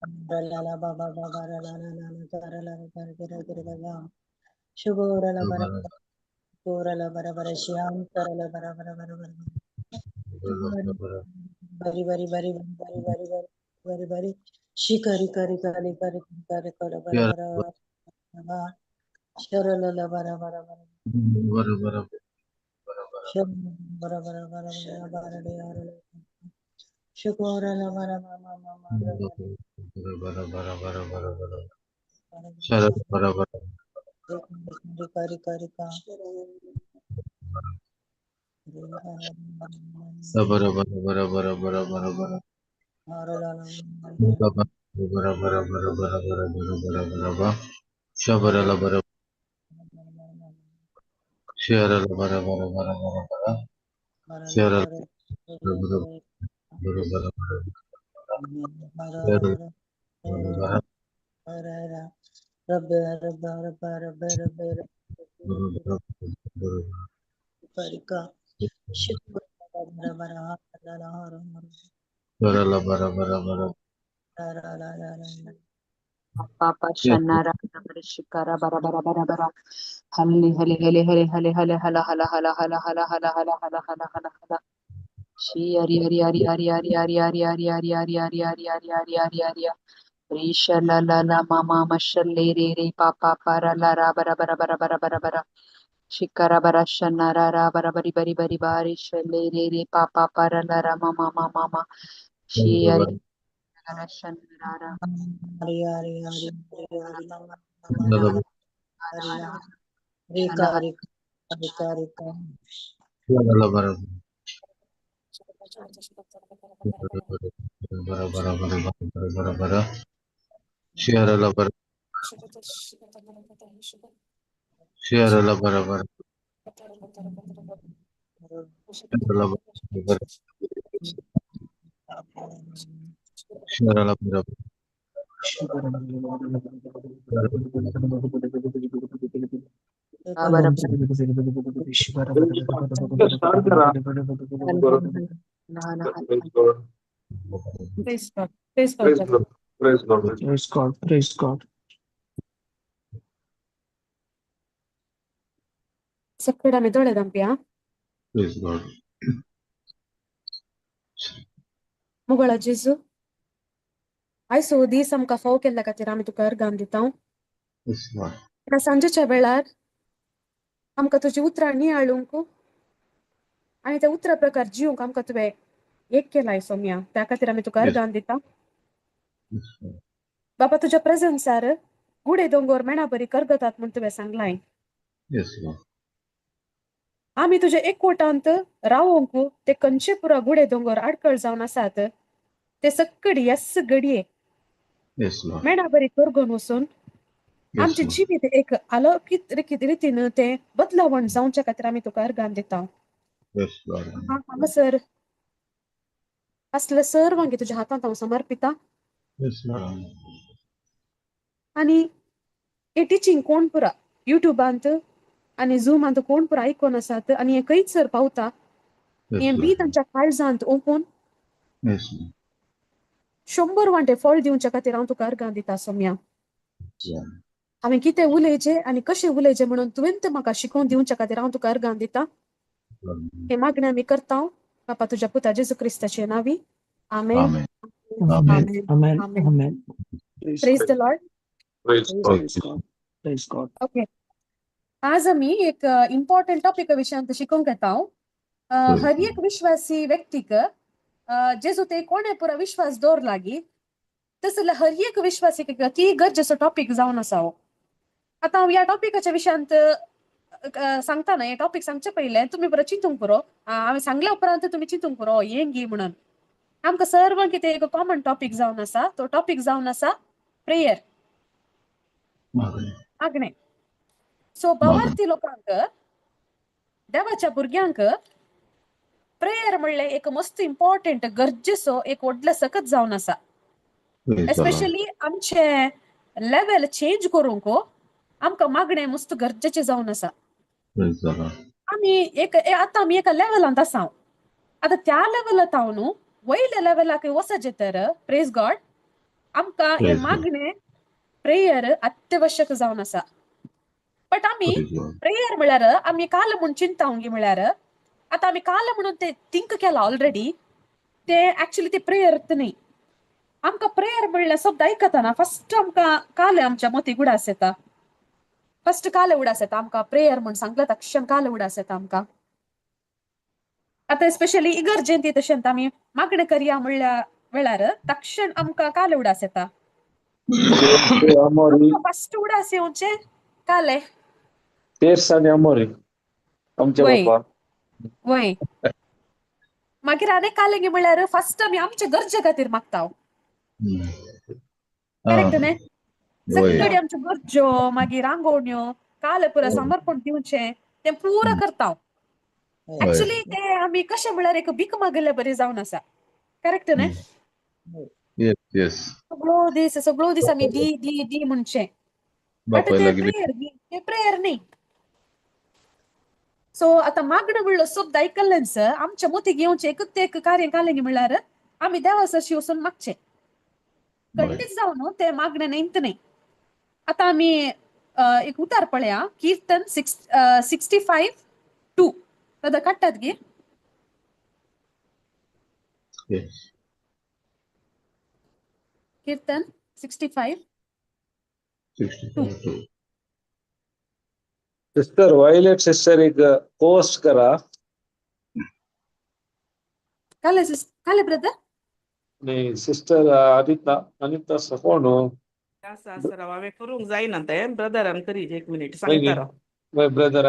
Ralala baba baba ralala nana karala karala karala shugorala bara gorala bara bara shyam karala bara bara bara bara bari bari bari bari bari bari bari bari shikari kari kari kari kari kari bara bara bara sharala bara bara bara sham bara bara bara bara bara bara shugorala bara mama mama kari kari kari Papa Shanara Shikara bara bara bara bara Hali hali hali hali hali hali hala hala hala hala hala hala hala hala hala hala hala Shi ari ari ari ari ari ari ari ari ari ari ari ari ari ari ari ari Risha la la la mama mashalle re re papa para la ra bara bara bara bara bara bara Shikara bara shanara ra bara bari bari bari bari shalle re re papa para la ra mama mama mama Shi ari la shanara Praise God. Praise God. Praise God. Praise God. Praise God. Praise God. Sepeda mi dole dampia. Praise God. Mugala Jesu. Ai so di sam ka fau kella ka tirami tu kar ganditau. Yes, Lord. Na sanjeच्या वेळार आमकां तुजी उतरां नियाळूंक आनी त्या उतरा प्रकार जिवंक आमकां तुवें एक केलाय सोम्या त्या खातीर आमी तुका अर्गान दिता Yes, Lord. बाबा तुज्या प्रेझन्सार गुडे दोंगोर मेणा बरी करगतात म्हूण तुवें सांगलाय Yes, Lord. आमी तुजे एकवटांत रावोंक ते खंयचे पुरो गुडे दोंगोर आडकळ जावन आसात ते सक्कडी येस घडये Yes, Lord. मेणा बरी करगोन वचून Yes, आमचे Lord. जिवीत एक अलौकिक रितीन ते बदलावण जावचे खातीर आमी तुका अर्गान दिता Yes, Lord. हांगासर असले सर्वांगी तुज्या हातांत हांव समर्पिता Yes, Lord. आनी हे टिचींग कोण पुरा युट्यूबांत आनी झुमांत कोण पुरा आयकोन आसात आनी हे खंयच सर पावता Yes, हे बी Lord. तांच्या काळजांत ओपून Yes, Lord. 100 वांटे फळ दिवच्या खातीर हांव तुका अर्गां दिता सोम्या Lord. हांवें कितें उलयचें आनी कशें उलयचें म्हणून तुवें तें म्हाका शिकोवन दिवच्या खातीर हांव तुका अर्गां दिता Lord. हे मागणें आमी करता बापा तुज्या पुता जेजू क्रिस्ताचे नांवी आमेन Amen. Amen. Amen Amen. Amen Amen. Praise praise God. The Lord Praise God. Praise God. Praise God. Okay आज आमी एक इम्पॉर्टंट टॉपिका विशयांत शिकोवंक येता हर एक विश्वासी व्यक्तीक जेजू ते कोणे पुरा विश्वास दवरलागी तसले हर एक विश्वासीक ती गरजेचो टॉपिक जावन आसा आतां हांव ह्या टॉपिकाच्या विशयांत सांगता ना हे टॉपिक सांगचे पयले तुमी बरो चिंतूंक पुरो हांवें सांगल्या उपरांत तुमी चिंतूंक पुरो हें गी म्हणून आमकां सर्वांक कितें एक कॉमन टॉपिक जावन आसा तो टॉपिक जावन आसा प्रेयर Amen. मागणें सो भावार्थी लोकांक देवाच्या भुरग्यांक प्रेयर म्हणलें एक मस्त इम्पॉर्टंट गरजेचो एक व्हडलो सकत जावन आसा Praise the Lord. एस्पेशली आमचे लेवल चेंज करूंक आमकां मागणें मस्त गरजेचें जावन आसा Praise the Lord. आतां आमी एका लेवलांत आसा आतां त्या लेवलांत हांव न्हू वयल्या लेवलाक वचचे तर प्रेज गॉड आमका हे Praise God. मागणे प्रेयर अत्यावश्यक जावन आसा. बट आम्ही Praise God. प्रेयर म्हळ्यार आम्ही काल म्हणून चिंतावंगी म्हळ्यार आता आम्ही काल म्हणून ते थिंक केला ऑलरेडी ते ऍक्च्युली ते प्रेयर नाही. आमका प्रेयर म्हणल्यार शब्द ऐकताना फर्स्ट आमका काल आमच्या मती उडास येता. फर्स्ट काल उडास येता आमका प्रेयर म्हणून सांगला तक्षण काल उडास येता आमका. आता स्पेशली इगर जयंती तशेंत आम्ही मागणे करया म्हणल्या वेळार तक्षण आमका काल उडास येता. Amori, फर्स्ट उडास येवचे काले Tersane Amori, आमचे वय बाप्पा. वय मागीर आनी कालेंगे म्हळ्यार फर्स्ट आमी आमच्या गरजे खातीर मागता. करेक्ट न्ही? वय. सगळी आमच्यो गरज्यो मागीर रांगोवण्यो काल पुरा समर्पण दिवचें ते पुरा करता. ऍक्च्युली ते आमी कशें म्हळ्यार एक भीक मागले बरी जावन आसा. करेक्ट न्ही? Yes, yes. सगळो दीस आमी दी दी दी म्हणचे. बट बापाय ते लागी प्रेयर न्ही. सो आता मागणं म्हणलं शब्द ऐकल्यांच आमच्या मोतीक येवचे एकच एक कार्य कालेंगे म्हळ्यार आमी देवासरशी वचून मागचे. खंडीत जावन ते मागणे नेंत नाही. आता आम्ही एक उतार पळया कीर्तन 65:2 दादा काडटात गे. Yes. कीर्तन 65:2 65. सिस्टर वायलेट सिस्टर एक पोस्ट करा काले ब्रदर आणि सिस्टर अनिता कोण राव हांवें करूंक जायना ते ब्रदरान करीत 1 मिनिट सांगता राव. माय ब्रदर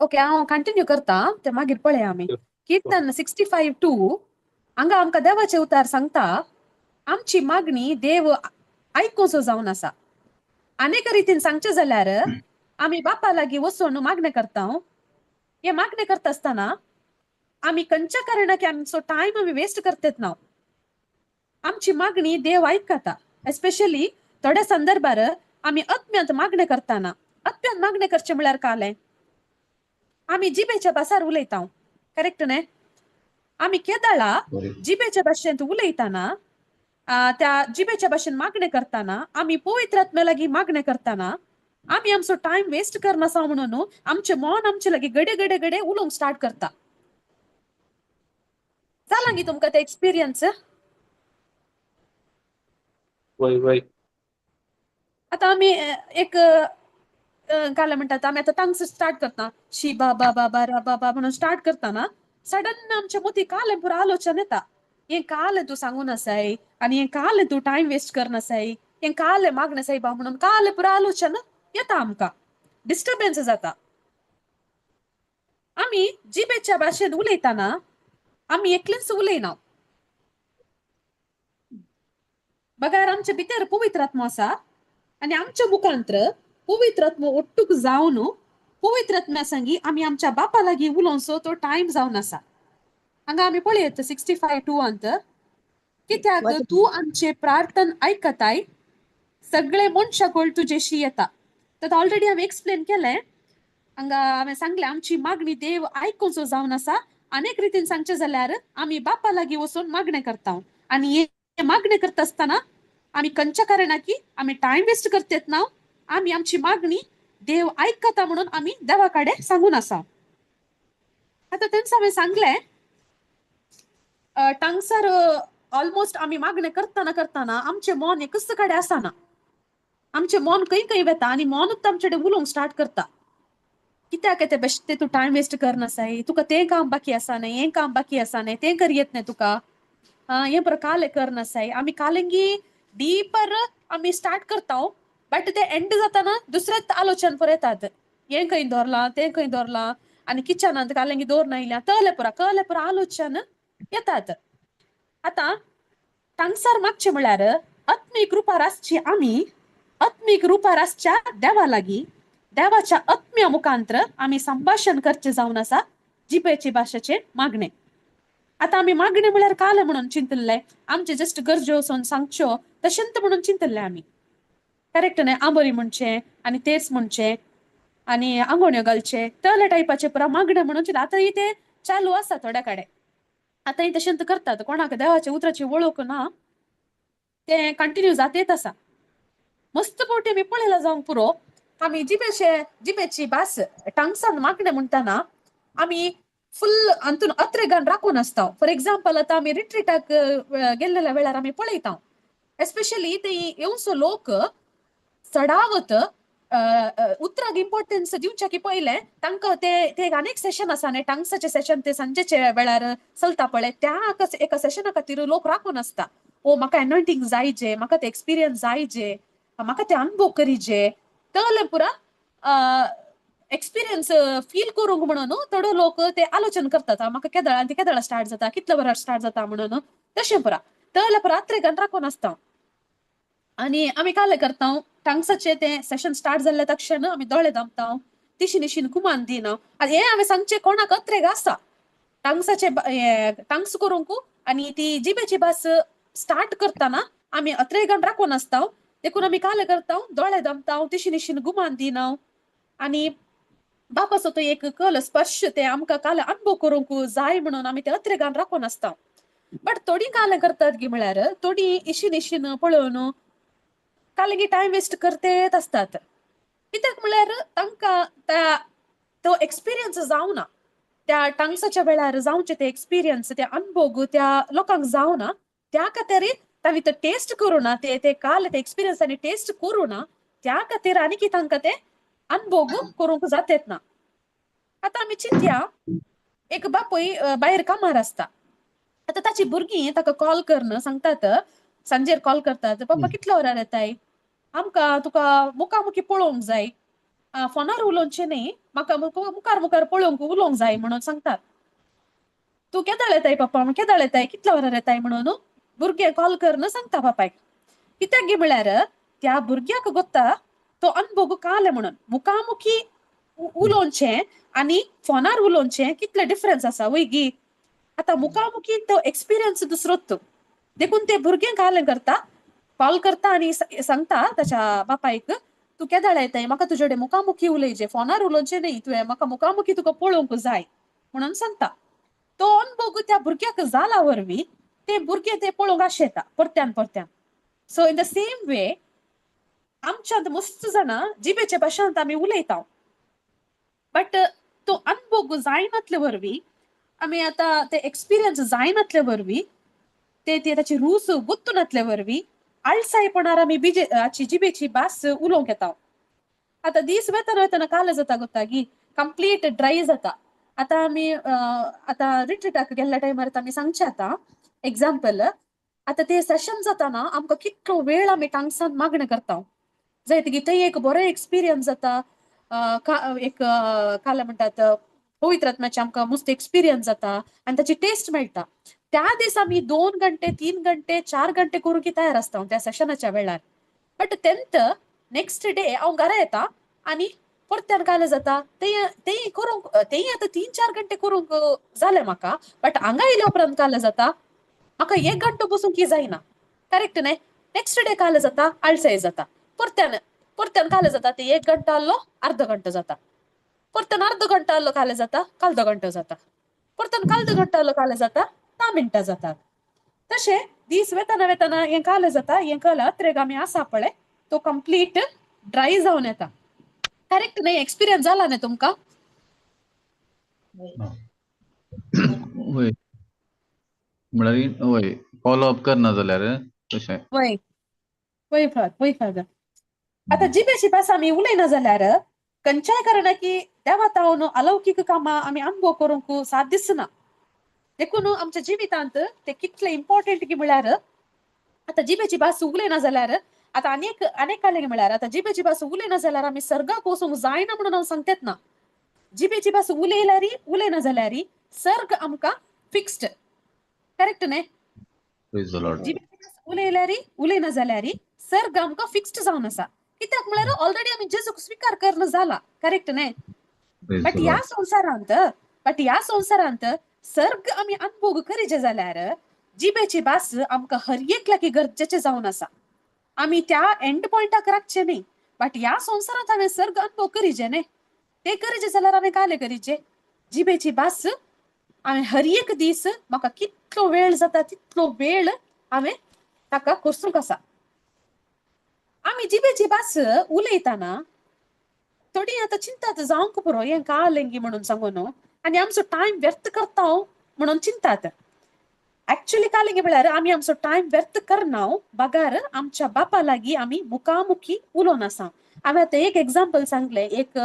ओके हांव कंटिन्यू करता ते मागीर पळया आमी. कीर्तन 65:2 हांगा आमकां देवाचे उतार सांगता आमची मागणी देव आयकोचो जावन आसा. अनेक रितीन सांगचे जाल्यार आमी बापा लागीं वचून मागणे करता. हे मागणे करता आसतना आमी खंयच्या कारणाक आमचो टायम आमी वेस्ट करतात ना. आमची मागणी देव आयकता. एस्पेशली थोड्या संदर्भार आमी आत्म्यांत मागणे करताना आत्म्यांत मागणे करचे म्हळ्यार काले आमी जिबेच्या भासार उलयता. करेक्ट न्ही? आमी केदळा जिबेच्या भाशेंत उलयताना त्या जिबेच्या भाशेन मागणे करताना आमी पवित्र आत्म्या लागीं मागणे करताना आमी आमचो टायम वेस्ट करनासा म्हणून आमचे मन आमचे लागीं गडे गडे गडे उलोवंक स्टार्ट करता. जाला गी तुमकां ते एक्सपिरियन्स? वय आता आमी एक काय म्हणतात आमी आता टांग्स स्टार्ट करता. शी बाबा बाबा रा बाबा म्हणून स्टार्ट करताना सडन आमच्या मती काले पुरा आलोचन येता. हें काले तू सांगून आसाय आणि हें काले तू टाइम वेस्ट करनासाय हें काले मागनासाय बा म्हणून काले पुरा आलोचन येता. आमकां डिस्टर्बन्स जाता. आमी जिबेच्या भाशेन उलयताना आमी एकलेच उलयना. बघार आमच्या भितर पवित्र आत्मा आसा आणि आमच्या मुखांतर पवित्र आत्मा ओट्टूक जावन पवित्र आत्म्या सांगी आमी आमच्या बापा लागीं उलोवचो तो टायम जावन आसा. हांगा आमी पळयत 65:2 अंत कित्याक तू आमचे प्रार्थन ऐकताय सगळे मनशाकोळ तुजेशी येता. तर ऑलरेडी हांवें एक्सप्लेन केलें. हांगा हांवें सांगलें आमची मागणी देव आयकोचो जावन आसा. अनेक रितीन सांगचे जाल्यार आमी बापा लागीं वचून मागणे करता आणि हे मागणे करता आसतना आमी खंयच्या कारणाकी आमी टायम वेस्ट करतात ना. आमी आमची मागणी देव ऐकता म्हणून आमी देवा कडेन सांगून आसा. आता तेंच हांवें सांगलें टांगसार ऑलमोस्ट आमी मागणे करताना आमचे मन एकच कडेन आसना. आमचे मन खंय वेता आनी मनूच आमचे कडेन उलोवंक स्टार्ट करता. कित्याक ते बेश्टे तू टायम वेस्ट करनासाय तुका तें काम बाकी आसा न्ही हें काम बाकी आसा न्ही तें करियत न्ही तुका हें बरं काले करनासाय. आमी कालेंगी डीपर आमी स्टार्ट करता. बट ते एंड जाताना दुसरेच आलोचन पर येतात. हें खंय दवरलां तें खंय दवरलां आनी किचनांत कालेंगी दवरना आयल्या कळले पुरा आलोचन येतात. आता टांगसार मागचे म्हळ्यार आत्मीक रुपार आसची आमी आत्मीक रुपार आसच्या देवा लागीं देवाच्या आत्म्या मुखांतर आमी संभाषण करचे जावन आसा जिबेची भाशेचे मागणे. आता आमी मागणे म्हळ्यार काले म्हणून चिंतले आमचे जस्ट गरज्यो वचून सांगच्यो तशेंत म्हणून चिंतले आमी. करेक्ट न्ही आंबोरी म्हणचे आनी तेर्स म्हणचे आनी आंगोण्यो घालचे तसले टायपाचे पुरा मागणे म्हणून आतां ते चालू आसा थोड्या कडेन आतां तशें करतात कोणाक देवाच्या उतराची वळख ना ते कंटिन्यू जात आसा मस्त फावटी आमी पळयला जावंक पुरो आमी जिबेची भास टांगसान मागणे म्हणटाना आमी फुल अंतून अत्रेगान राखून आसता फॉर एग्जाम्पल आतां आमी रिट्रीटाक गेल्लेल्या वेळार आमी पळयता एस्पेशली ते येवसो लोक चढावत उतराक इम्पॉर्टन्स दिवचे पहिले तांकां ते अनेक सेशन आसा न्ही टांगसाचे सेशन ते सांजेचे वेळार चलता पळय त्या एका सेशना खातीर लोक राखून आसता ओ म्हाका एनॉयंटींग जायचे म्हाका ते एक्सपिरियन्स जायचे म्हाका ते अनुभव करीचे तले पुरा एक्सपिरियन्स फील करूंक म्हणून थोडे लोक ते आलोचन करतात म्हाका केदळा स्टार्ट जाता कितल्या वरार स्टार्ट जाता म्हणून तशें पुरा तले पुरा आत्रेगान राखून आसता आनी आमी काले करता टांगसाचे ते सेशन स्टार्ट जाल्ले तक्षण आमी दोळे दामता तिशीन इशीन कुमान दिना हे हांवें सांगचे कोणाक अत्रेग आसा टांगसाचे टांगस करूंक आनी ती जिबेची भास स्टार्ट करतना आमी अत्रेगान राखून आसता देखून आमी काले करता दोळे दामता तिशीन इशीन गुमान दिना आनी बापाचो तो एक कल स्पर्श ते आमकां काले अनुभव करूंक जाय म्हणून आमी ते अत्रेगान राखून आसता बट थोडी काले करतात गी म्हळ्यार थोडी इशीन इशीन पळोवन काले टाइम वेस्ट करतेत असतात कित्याक म्हळ्यार तांकां तो एक्सपिरियन्स जावना त्या टांगसाच्या वेळार जावचे ते एक्सपिरियन्स ते अनुभव त्या लोकांक जावना त्या खातीर तांणी तो टेस्ट करूना ते काल ते एक्सपिरियन्स तांणी टेस्ट करूना त्या खातीर आनी तांकां ते अनुभव करूंक जातेत ना आतां आमी चिंतया एक बापूय भायर कामार आसता आतां ताची भुरगीं ताका कॉल करन सांगतात सांजेर कॉल करतात पप्पा कितल्या वरार येताय आमकां तुका मुखामुखी पळोवंक जाय फोनार उलोवचें न्ही म्हाका मुखार पळोवंक उलोवंक जाय म्हणून सांगतात तूं केदाळ येताय पप्पा केदाळ येताय कितल्या वरार येताय म्हणून भुरगें कॉल करन सांगता बापायक कित्याक गे म्हळ्यार त्या भुरग्याक गोत्ता तो अनुभव काले म्हणून मुखामुखी उलोवचें आनी फोनार उलोवचें कितले डिफरन्स आसा वय गी आतां मुखामुखी तो एक्सपिरियन्स दुसरोच देखून ते भुरगें कालें करता कॉल करता आनी सांगता ताच्या बापायक तूं केदाळ येताय म्हाका तुजे कडेन मुखामुखी उलयचें फोनार उलोवचें न्ही तुवें म्हाका मुखामुखी तुका पळोवंक जाय म्हणून सांगता तो अनुभव त्या भुरग्याक जाला वरवीं ते भुरगे ते पळोवंक आशेता परत्यान so in the same way आमच्यात मस्त जाणां जिबेचे भाशेंत आमी उलयता बट तो अनुभव जायनातले वरवीं आमी आतां ते एक्सपिरियन्स जायनातले वरवीं ते ताची रूच गुंतूनातले वरवीं आळसायपणार आमी जिबेची भास उलोवंक येता आतां दीस वेतना काले जाता गोत्ता की कंप्लीट ड्राय जाता आतां आमी आतां रिट्रीटाक गेल्ल्या टायमार आमी सांगचे आतां एग्जाम्पल आतां ते सेशन जाताना आमकां कितलो वेळ आमी टांगसान मागणें करता जायत की थंय एक बरो एक्सपिरियन्स जाता एक काले म्हणटात पवित्र आत्म्याचे आमकां मस्त एक्सपिरियन्स जाता आनी ताची टेस्ट मेळटा त्या दीस आमी 2 घंटे 3 घंटे 4 घंटे करूंक तयार आसता त्या सेशनाच्या वेळार बट तेंत नेक्स्ट डे हांव घरा येता आनी परत्यान काले जाता ते करूंक तेय आतां 3-4 घंटे करूंक जालें म्हाका बट हांगा येयल्या उपरांत काले जाता म्हाका 1 घंटो बसूंक जायना करेक्ट न्ही नेक्स्ट डे काले जाता आळसाय जाता परत्यान काले जाता ते 1 घंटा आसलो अर्ध घंटो जाता परत्यान अर्ध घंटा आसलो काले जाता काल घंटो जाता परत्यान काल घंटा आसलो काले जाता 10 मिनटां जातात तशें दीस वेतना हें काले जाता हें कल अत्रेग आमी आसा पळय तो कंप्लीट ड्राय जावन येता करेक्ट न्ही एक्सपिरियन्स जाला न्ही तुमकां वय म्हळ्यार वय फॉलो अप करना जाल्यार तशें वय फादर आतां जिबेची भास आमी उलयना जाल्यार खंयच्याय कारणान की देवातावन अलौकिक कामां आमी अनुभव करूंक साथ दिसना देखून आमच्या जिवितांत ते कितले इम्पॉर्टंट की म्हळ्यार आतां जिबेची भास उलयना जाल्यार आतां अनेक काले म्हळ्यार आतां जिबेची भास उलयना जाल्यार आमी सर्गाक वचूंक जायना म्हणून हांव सांगतेत ना जिबेची भास उलयना जाल्यार सर्ग आमकां फिक्स्ड करेक्ट न्ही प्रेज द लॉर्ड जिबेची भास उलयना जाल्यार सर्ग आमकां फिक्स्ड जावन आसा कित्याक म्हळ्यार ऑलरेडी आमी जेजूक स्वीकार करणं जाला करेक्ट न्ही प्रेज बट द ह्या संवसारांत सर्ग आमी अनुभव करीचे जाल्यार जिबेची भास आमकां हर एक लागी गरजेचे जावन आसा आम्ही त्या एंड पॉइंटाक राखचे न्ही, बट ह्या संवसारांत हांवें सर्ग अनुभव करीचे न्ही, ते करीचे जाल्यार हांवें काले करीचे. जिबेची भास हांवें हर एक दीस म्हाका कितलो वेळ जाता तितलो वेळ हांवें ताका करसूंक आसा. आमी जिबेची भास उलयतना थोडी आतां चिंतात जावंक पुरो हें कालेंगी म्हणून सांगून, आनी आमचो टायम व्यर्थ करता म्हणून चिंतात. ऍक्च्युअली कालेंगी म्हळ्यार आमी आमचो टायम व्यर्थ करना बगार आमच्या बापा लागीं आमी मुखामुखी उलोवन आसा. हांवें आतां एक एग्जाम्पल सांगलें, एक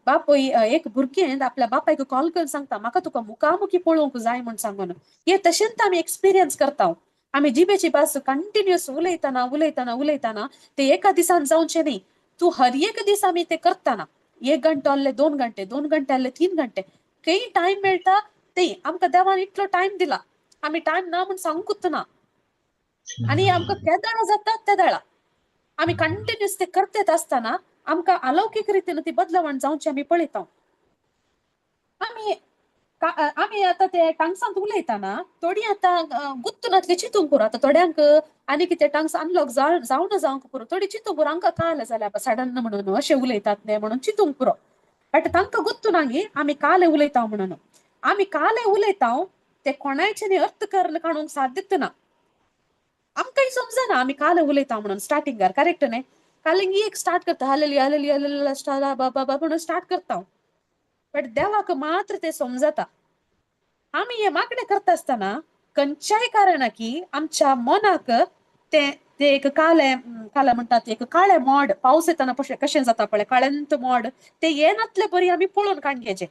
एक भुरगें आपल्या बापायक कॉल करून सांगता म्हाका तुका मुखामुखी पळोवंक जाय म्हण सांगून. हे तशेंच आमी एक्सपिरियन्स करता. आमी जिबेची भास कंटिन्युअस उलयतना उलयतना उलयतना ते एका दिसान जावचें न्ही. तूं हर एक दीस आमी ते करतना 1 घंटो आहले 2 घंटे, 2 घंटे आहले 3 घंटे, काही टाइम मेळटा ते आमकां देवान इतलो टाइम दिला. आमी टाइम ना म्हण सांगूंकच ना, आनी आमकां केदाळ जाता तेदाळा आमी कंटिन्युअस ते करतेत आसतना आमकां अलौकिक रितीन ती बदलावण जावची आमी पळयता. आमी आतां ते टांगसांत उलयतना थोडी आतां गुत्तुनातली चिंतूंक पुरो. आतां थोड्यांक आनी कितें टांग्स अनलॉक जावं जावंक पुरो, थोडी चिंतूंक पुरो आमकां काल जाल्यार सडन म्हणून अशें उलयतात न्ही म्हणून चिंतूंक पुरो. बट तांकां गुत्तुनागी आमी काले उलयता म्हणून. आमी काले उलयता ते कोणायचे न्ही अर्थ काडूंक साध्य ना. आमकांय समजना आमी काले उलयता म्हणून स्टार्टिंगार, करेक्ट न्ही. कालिंगी एक स्टार्ट करता हालेलुया हालेलुया हालेलुया स्टारा बाबा म्हणून स्टार्ट करता, बट देवाक मात्र ते समजता. आमी हे मागणे करता आसतना खंयच्याय कारणाकी आमच्या मनाक ते एक काले म्हणटात, एक काळे मोड पावस येताना कशें जाता पळय, काळेंत मोड ते येनातले बरी आमी पळोवन काडचें.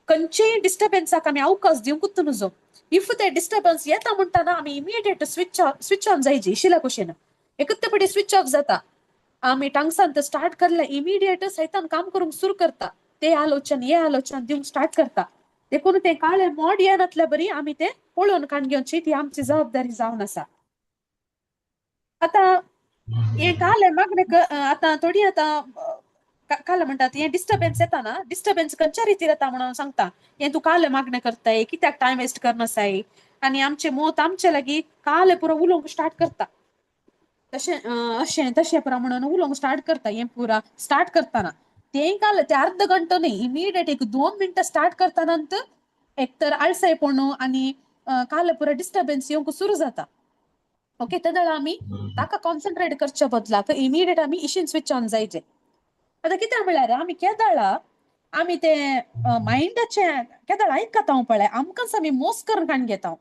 खंयच्याय डिस्टर्बन्साक आमी अवकाश दिवंकूच नजो. इफ ते डिस्टर्बन्स येता म्हणटाना आमी इमिडिएट स्विच ऑन जायची. इशिल्या कुशीन एकच पटी स्विच ऑफ जाता. आमी टांगसांत स्टार्ट करले इमिडिएट सैतान काम करूंक सुरू करता. ते आलोचन हे आलोचन दिवंक स्टार्ट करता. देखून ते काळे मोड येनातल्या बरी आमी ते पळोवन काडची, ती आमची जबाबदारी जावन आसा. आतां हे काले मागणे आतां थोडी आतां काले म्हणटात हे डिस्टर्बन्स येता ना, डिस्टर्बन्स खंयच्या रितीन येता म्हणून सांगता. हे तूं काले मागणे करताय, कित्याक टायम वेस्ट करनासाय, आनी आमचे मोत आमचे लागीं काले पुरो उलोवंक स्टार्ट करता. अशें तशें पुरो म्हणून उलोवंक स्टार्ट करता. हे पुरा स्टार्ट करतना ते काल ते अर्ध घंटो न्ही, इमिडिएट 1-2 मिनटां स्टार्ट करतना एक तर आळसायपण आनी काले पुरो डिस्टर्बन्स येवंक सुरू जाता. ओके, तेदळ आमी ताका कॉन्सन्ट्रेट करच्या बदलाक इमिडिएट आमी इशीन स्विच ऑन जायचे. आतां कितें म्हळ्यार आमी केदाळा आमी ते मायंडाचे केदाळ आयकता पळय, आमकांच आमी मोस करून काण घेता.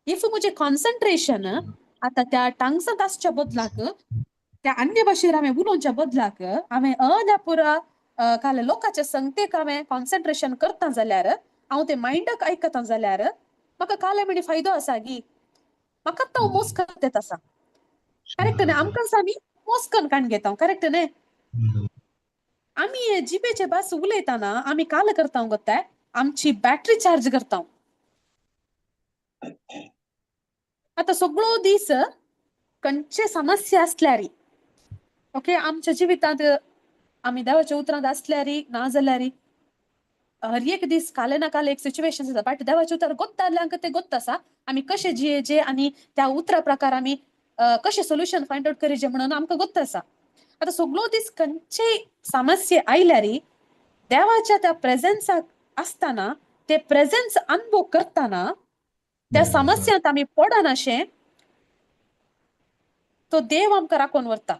इफ मुजे कॉन्सन्ट्रेशन आतां त्या टांगसांत आसच्या बदलाक त्या अन्य भाशेर हांवें उलोवच्या बदलाक हांवें त्या पुरा काले लोकांच्या संगतेक हांवें कॉन्सन्ट्रेशन करता जाल्यार, हांव ते मायंडाक आयकता जाल्यार म्हाका काले म्हणी फायदो आसा गी. म्हाका तो मोस करत आसा. करेक्ट न्ही. आमकांच आमी मोस करून काण घेता. करेक्ट न्ही. आमी जिबेचे भास उलयतना आमी काल करता गोताय, आमची बॅटरी चार्ज करता. आतां सगळो दीस खंयचे समस्या आसल्यार, ओके, आमच्या जिवितांत आमी देवाच्या उतरांत आसल्यार ना जाल्यार हर एक दीस काले ना काले एक सिच्युएशन जाता. बट देवाचे उतर गोत्ताल्यांक ते गोत्त आसा आमी कशें जियेचे आनी त्या उतरा प्रकार आमी कशें सोल्युशन फायंड आउट करीचे म्हणून आमकां गोत्त आसा. आतां सगळो दीस खंयचे समस्या आयल्यार देवाच्या त्या प्रेझेन्साक आसतना ते प्रेझेन्स अनुभव करतना त्या समस्यांत आमी पडनाशें तो देव आमकां राखून व्हरता.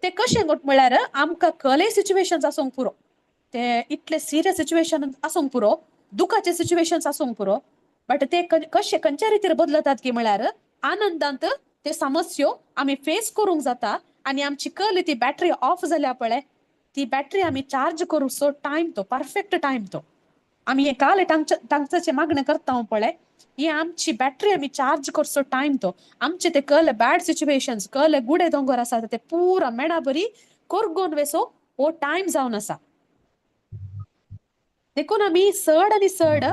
ते कशें म्हळ्यार आमकां खले सिच्युएशन्स आसूंक पुरो, ते इतले सिरियस सिच्युएशन आसूंक पुरो, दुखाचे सिच्युएशन्स आसूंक पुरो, बट ते कशें खंयच्या रितीन बदलतात की म्हळ्यार आनंदांत ते समस्यो आमी फेस करूंक जाता. आनी आमची कल ती बॅटरी ऑफ जाल्या पळय, ती बॅटरी आमी चार्ज करूंक सो टायम तो परफेक्ट टायम तो आमी हे काले टांगसाचे मागणे करता पळय, ही आमची बॅटरी आमी चार्ज करचो टायम तो आमचे ते कले बॅड सिच्युएशन्स कले गुडे दोंगर आसा ते पुरा मेणा बरी कोरगोन वेसो हो टायम जावन आसा. देखून आमी चड आनी चड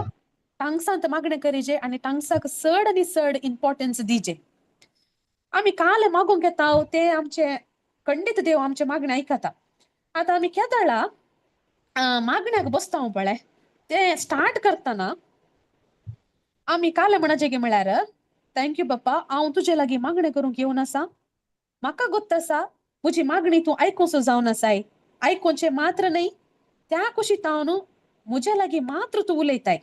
टांगसांत मागणे करीचे आनी टांगसाक चड आनी चड इम्पॉर्टन्स दिजे. आमी काले मागूंक येता ते आमचे खंडीत देव आमचे मागणे आयकता. आतां आमी केदाळा मागण्याक बसता पळय, ते स्टार्ट करतना आमी काले म्हणचे की म्हळ्यार थँक्यू बाप्पा, हांव तुजे लागीं मागणे करूंक येवन आसा. म्हाका गोत्त आसा म्हजी मागणी तूं आयकुंक जावन आसाय, आयकुनचें मात्र न्हय त्या कुशीत हांव म्हज्या लागीं मात्र तूं उलयताय.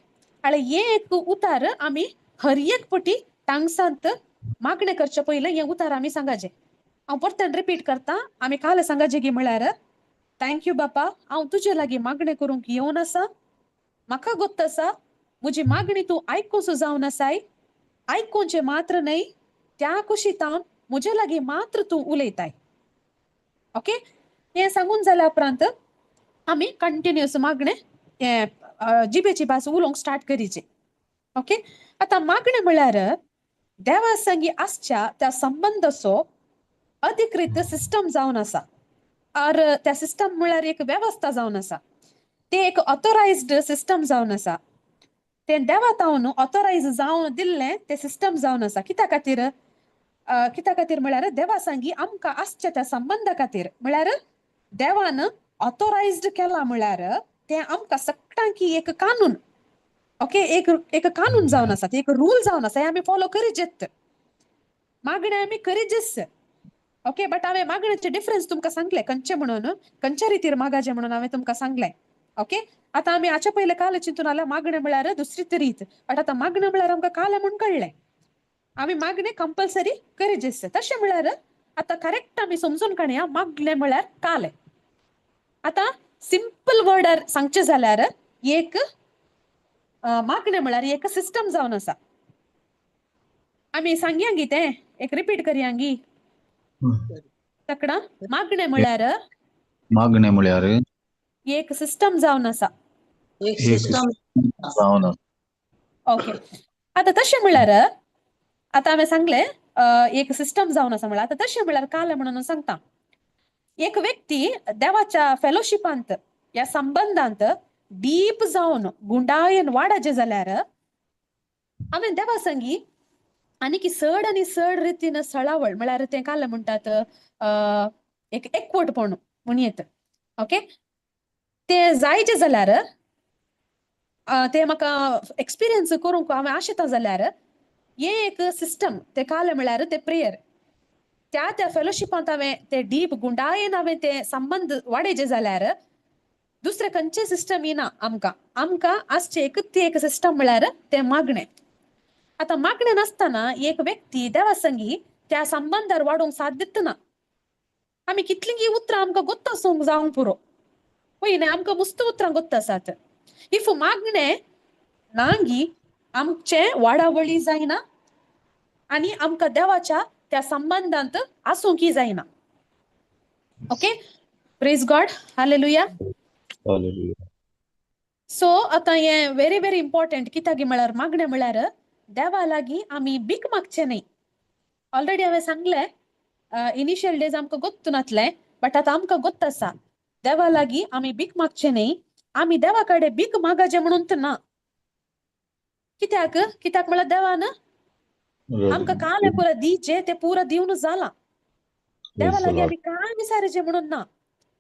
आळे हे एक उतार आमी हर एक पटी तांगसांत मागणें करचे पयलें हें उतार आमी सांगाचें. हांव परतन रिपीट करता. आमी काल सांगाचें की म्हळ्यार थँक्यू बापा, हांव तुजे लागीं मागणें करूंक येवन आसा. म्हाका गोत्त आसा म्हजी मागणी तूं आयकुंक जावन आसाय, आयकुनचें मात्र न्हय त्या कुशीत हांव म्हजे लागीं मात्र तूं उलयताय. ओके, हें सांगून जाल्या उपरांत आमी कंटिन्युअस मागणें जिबेची भास उलोवंक स्टार्ट करीचे. ओके, आतां मागणें म्हळ्यार देवा संगी आसच्या त्या संबंधाचो अधिकृत सिस्टम जावन आसा. और त्या सिस्टम म्हळ्यार एक व्यवस्था जावन आसा. ते एक ऑथोरायज्ड सिस्टम जावन आसा. ते देवा तावन ऑथोरायज जावन दिल्लें ते सिस्टम जावन आसा. कित्या खातीर म्हळ्यार देवा सांगी आमकां आसच्या त्या संबंधा खातीर म्हळ्यार देवान ऑथोरायज्ड केला म्हळ्यार ते आमकां सगळ्यांकी एक कानून. ओके, एक कानून जावन आसा, ते एक रूल जावन आसा. हे आमी फॉलो करीत मागणे आमी करीत. ओके, बट हांवें मागणेचे डिफरन्स तुमकां सांगले खंयचे म्हणून, खंयच्या रितीर मागाचे म्हणून हांवें तुमकां सांगलें. ओके, आतां आमी हाचे पयले काल चिंतून आल्या मागणें म्हळ्यार दुसरी रीत, बट आतां मागणें म्हळ्यार आमकां काल म्हणून कळ्ळें. आमी मागणें कंपल्सरी करीत. तशें म्हळ्यार आतां करेक्ट आमी समजून काडया मागणें म्हळ्यार काल. आतां सिंपल वर्डार सांगचें जाल्यार एक मागणें म्हळ्यार एक सिस्टम जावन आसा. आमी सांगया गी तें एक रिपीट करया गी तकडा. मागणें म्हळ्यार एक सिस्टम जावन आसा. एक सिस्टम जावन आसा. ओके, आतां तशें म्हळ्यार आतां हांवें सांगलें एक सिस्टम जावन आसा म्हळ्यार आतां तशें म्हळ्यार काल म्हणून सांगता. एक व्यक्ती देवाच्या फेलोशिपांत या संबंधांत डीप जावन गुंडायन वाडचे जाल्यार हांवें देवा संगी आनी चड आनी चड रितीन सळावळ म्हळ्यार तें काल म्हणटात एक एकवटपण म्हणयेत. ओके, ते जायचे जाल्यार ते म्हाका एक्सपिरियन्स करूंक हांवें आशेता जाल्यार हे एक सिस्टम ते काल म्हळ्यार ते प्रेयर. त्या फेलोशिपांत हांवें ते डीप गुंडायेन हांवें ते संबंध वाडयचे जाल्यार दुसरे खंयचे सिस्टम येना. आमकां आसचे एक सिस्टम म्हळ्यार ते मागणें. आतां मागणें नासतना एक व्यक्ती देवा संगी त्या संबंधार वाडूंक साथ दितना आमी कितलींय उतरां आमकां गोत्त आसूंक जावंक पुरो. पळय न्ही, आमकां मस्त उतरां गोत्त आसात. इफ मागणें नांगी आमचें वाडावळी जायना आनी आमकां देवाच्या त्या संबंधांत आसूंक जायना. Okay, praise God, hallelujah. So आतां हें व्हेरी व्हेरी इम्पॉर्टंट. कित्याक म्हळ्यार मागणें म्हळ्यार देवा लागीं आमी भीक मागचें न्हय. ऑलरेडी हांवें सांगलें इनिशियल डेज आमकां गोत्त नासलें, बट आतां आमकां गोत्त आसा देवा लागीं आमी भीक मागचें न्हय. आमी देवा कडेन भीक मागचें म्हणून ना. कित्याक म्हळ्यार देवान आमकां काल पुरो दिवचें तें पुरो दिवन जालां. देवा लागीं आमी कांय विचारचें म्हणून ना.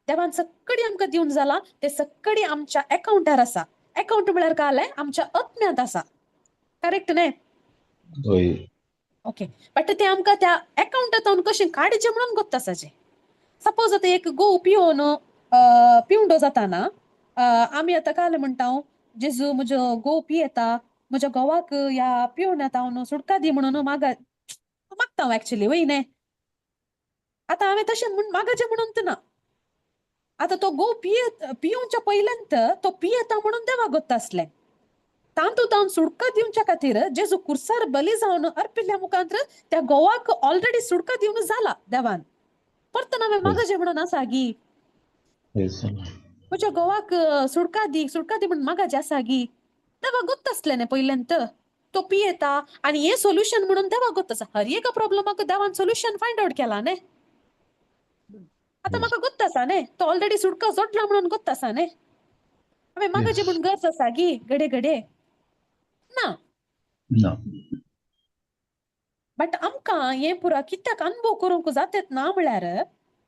देवान सक्कडी आमकां दिवन जालां. ते सक्कडी आमच्या अकाउंटार आसा. अकाउंट म्हळ्यार काल आमच्या आत्म्यांत आसा. करेक्ट न्हय? ओके, बट ते आमकां त्या अकाउंटांत कशें काडचें म्हणून गोत्त आसाचें. सपोज आतां एक गोव पिवंडो जाताना आमी आतां काल म्हणटा जेजू म्हजो गोव पियेता, म्हज्या घोवाक ह्या पिवण्यात हांव सुटका दी म्हणून मागता एक्चुअली. वय न्ही, आतां हांवें तशें मागचें म्हणून ना. आतां तो गोव पिवच्या पयल्यांत तो पियेता म्हणून देवा गोत्त आसलें. तांतूंत हांव सुटका दिवच्या खातीर जेजू कुर्सार बली जावन अर्पिल्ल्या मुखांतर त्या गोवाक ऑलरेडी सुटका दिवन जाला देवान. परतून हांवें मागचें म्हणून आसा गी. म्हज्या गोवाक सुटका दी म्हणून मागचें आसा गी. देवा गोत्त आसलें न्ही पयल्यांत तो पियेता आनी हें सोल्युशन म्हणून देवा गोत्त आसा. हर एक प्रॉब्लमाक देवान सोल्युशन फायंड आउट केला न्ही. आतां म्हाका गोत्त आसा न्ही तो ऑलरेडी सुटका जोडला म्हणून गोत्त आसा न्ही. हांवें मागचें म्हणून गरज आसा गी घडे ना. बट आमकां हें पुरो कित्याक अनुभव करूंक जातेत ना म्हळ्यार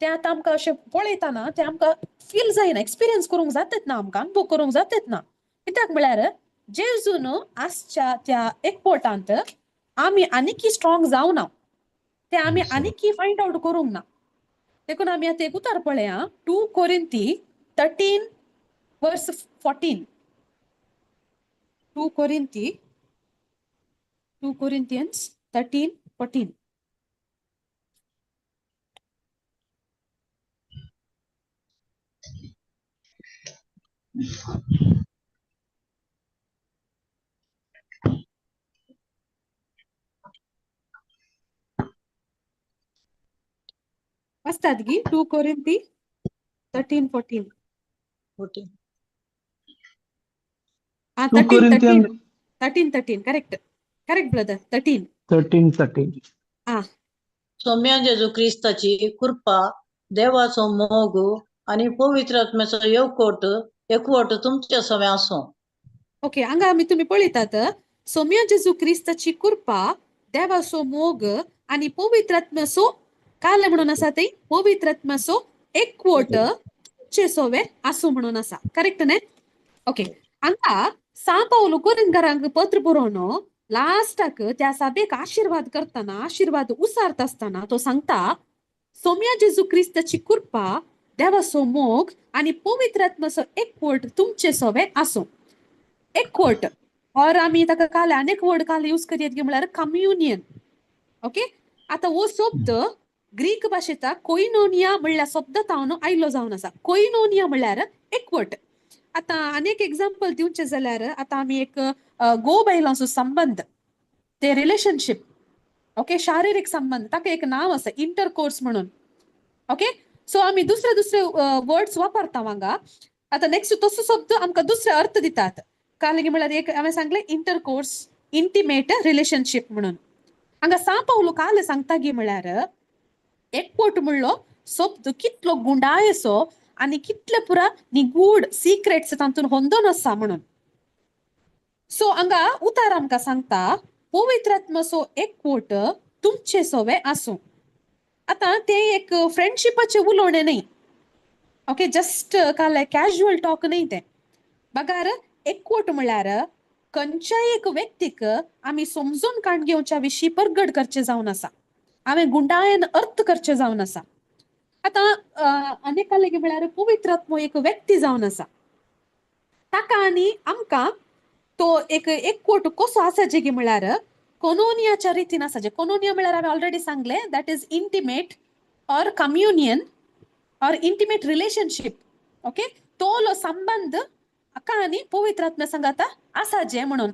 तें आतां आमकां अशें पळयतना तें आमकां फील जायना, एक्सपिरियन्स करूंक जातेत ना, आमकां अनुभव करूंक जातेत ना. कित्याक म्हळ्यार जेजून आसच्या त्या एकवटांत आमी आनीक स्ट्रॉंग जावना. ते आम्ही आनीक फाइंड आउट करूंक ना. देखून आम्ही आता एक उतार पळया 2 कोरिंथी 13 वर्स 14. 2 Corinthians 13:14. असतात गी 2 कोरिंथी 13:14. 14. 2 Corinthians 13 करेक्ट ब्रदर 13. 13:13. सौम्या जेजू क्रिस्ताची कृपा, देवाचो मोग आणि पवित्र आत्म्याचो एकवट तुमच्या सगळ्या आसूं. ओके हांगा आमी तुम्ही पळयतात सौम्य जेजू क्रिस्ताची कृपा, देवाचो मोग आणि पवित्र आत्म्याचो काल म्हणून आसा ते पवित्र आत्म्याचो एकवट तुमचे सोवे आसूं म्हणून आसा. करेक्ट न्ही? ओके हांगा सा पावलो कोरिंथीयांक पत्र बरोवन लास्टाक त्या सभेक आशीर्वाद करताना आशीर्वाद उसारत असताना तो सांगता सौम्या जेजू क्रिस्ताची कृपा, देवाचो मोग आणि पवित्र आत्म्याचो एकवट तुमचे सोवे आसूं. एकवट और आम्ही ताका काल अनेक वर्ड काल यूज करीत गे म्हळ्यार कम्युनियन. ओके आता हो शब्द ग्रीक भाषेचा कोइनोनिया म्हणल्या शब्दांतल्यान आयलो जावन आसा. कोइनोनिया म्हळ्यार एकवट. आता अनेक एक्झाम्पल दिवचे जाल्यार आता आम्ही एक गो बायलांचो संबंध ते रिलेशनशिप. ओके शारीरिक संबंध ताका एक नाव आसा इंटरकोर्स म्हणून. ओके सो आम्ही दुसरे वर्ड्स वापरता हांगा. आता नेक्स्ट तसो शब्द आमकां दुसरे अर्थ दितात. काल म्हळ्यार एक हांवें सांगलें इंटरकोर्स इंटिमेट रिलेशनशिप म्हणून. हांगा सा पावलो काल सांगता गे म्हळ्यार एकवट म्हणलो शब्द कितलो गुंडायसो आणि कितले पुरा निगूड सिक्रेट्स तातून होंदोन आसा म्हणून. सो हांगा उतार आमकां सांगता पवित्र आत्म्याचो एकवट तुमचे सोवे आसूं. आता ते एक फ्रेंडशिपाचे उलोवणें न्ही. ओके जस्ट काल कॅज्युअल टॉक न्ही ते. बघार एकवट म्हळ्यार खंयच्याय एक व्यक्तीक आम्ही समजून काण घेवच्या विशीं परगट करचे जावन आसा. हांवें गुंडायेन अर्थ करचे जावन आसा. आता अनेक लेगी म्हळ्यार पवित्र आत्मो एक व्यक्ती जावन आसा. ताका आनी आमकां तो एक एकवट कसो आसाचे गे म्हळ्यार कोनोनियाच्या रितीन आसाचे. कोनोनिया म्हळ्यार हांवें ऑलरेडी सांगले दॅट इज इंटिमेट और कम्युनियन और इंटिमेट रिलेशनशिप. ओके तो संबंध हाका आनी पवित्र आत्म्या संगाता आसाचे म्हणून.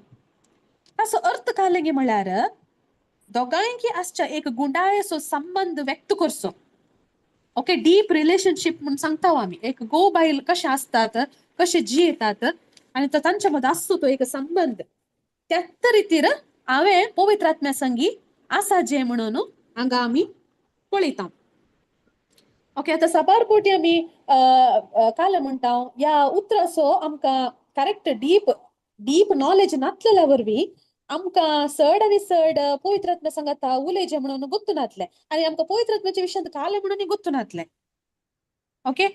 ताचो अर्थ काय गे म्हळ्यार दोगांयकी आसच्या एक गुंडायेचो संबंध व्यक्त करचो. ओके डीप रिलेशनशिप म्हणून सांगता आम्ही. एक गो बायल कशे असतात, कशे जियेतात आणि तो तांच्या मध्ये आसतो तो एक संबंध. त्याच रितीर हांवें पवित्र आत्म्या संगी आसाचे म्हणून हांगा आमी पळयता. ओके आता सबार पोटी आम्ही काल म्हणटा या उतराचो आमकां करेक्ट डीप नॉलेज नासलेल्या वरवीं आमकां चड आनी चड पवित्र आत्म्या सांगाता उलयचे म्हणून गुर्तू नासले आनी आमकां पवित्र आत्म्याच्या विशयांत काल म्हणून गुर्तू नासले. ओके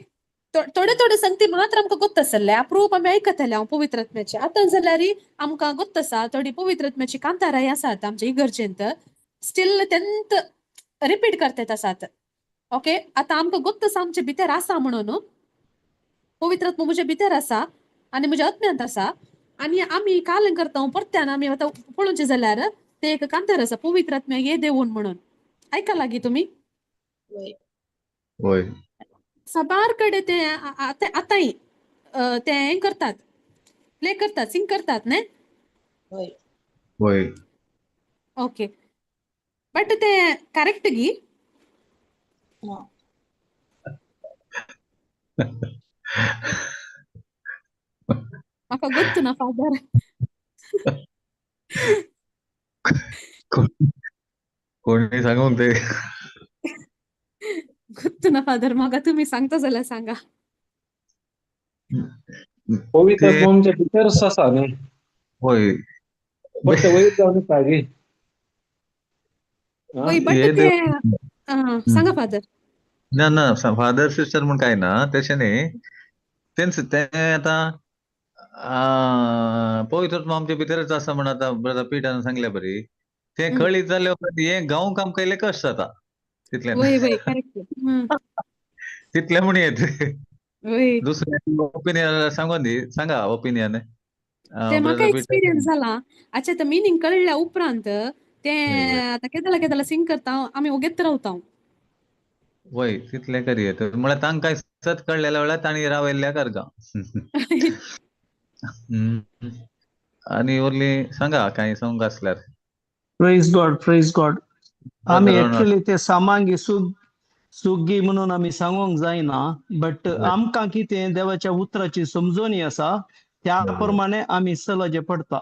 थोडे संगती मात्र आमकां गुर्त आसले. अप्रूप आमी आयकतले हांव पवित्र आत्म्याचे. आतां जाल्यार आमकां गुर्त आसा थोडी पवित्र आत्म्याची कांताराय आसात आमच्या इगर्जेंत स्टील तेंत रिपीट करतात आसात. ओके आता आमकां गुप्त आसा आमचे भितर आसा म्हणून पवित्र आत्मा म्हजे भितर आसा आनी म्हज्या आत्म्यांत आसा आनी आमी काल करता परत्यान आमी आतां पळोवचें जाल्यार ते एक कांतार आसा पवित्र आत्म्या ये देवून म्हणून. आयका लागीं तुमी होय सबार कडे ते आतांय ते हें करतात प्ले करतात सिंग करतात न्ही. होय ओके बट ते करेक्ट गी म्हाका गुर्तू ना फादर. कोणी सांगून ते गुर्तू ना फादर म्हाका तुम्ही सांगता जाल्यार सांगा. पवित्र ते- आत्मा भितरच आसा न्ही. होय फक्त वयर जावन सागे वय बट हे ते सांगा फादर. ना ना फादर सिस्टर म्हणून काय ना तशें न्ही. तेंच ते आता पवित्र आत्मा आमच्या भितरच आसा म्हणून आता ब्रदर पिटरान सांगल्या बरी ते कळीत जाले हे गांव काम केले कष्ट जाता तितल्यान वय वय करेक्ट तितले म्हण येते वय दुसऱ्या ओपिनियन सांगून दी सांगा ओपिनियन ते म्हाका ब्रदर एक्सपिरियन्स जाला अच्छा ते मिनिंग कळल्या उपरांत ते वय आता केदला सिंग करता आम्ही ओगेत रावता वय तितले करी येत म्हळ्यार तांकां सत कळलेल्या वेळार तांणी रावयल्ल्या करगा आणि उरली सांगा काही सांग असल्यार प्रेज गॉड आम्ही ब्रदर ऍक्च्युअली ते सामांगी सुगी म्हणून आम्ही सांगूंक जायना बट आमकां कितें देवाच्या उतराची समजणी आसा त्या प्रमाणे आम्ही चलचे पडटा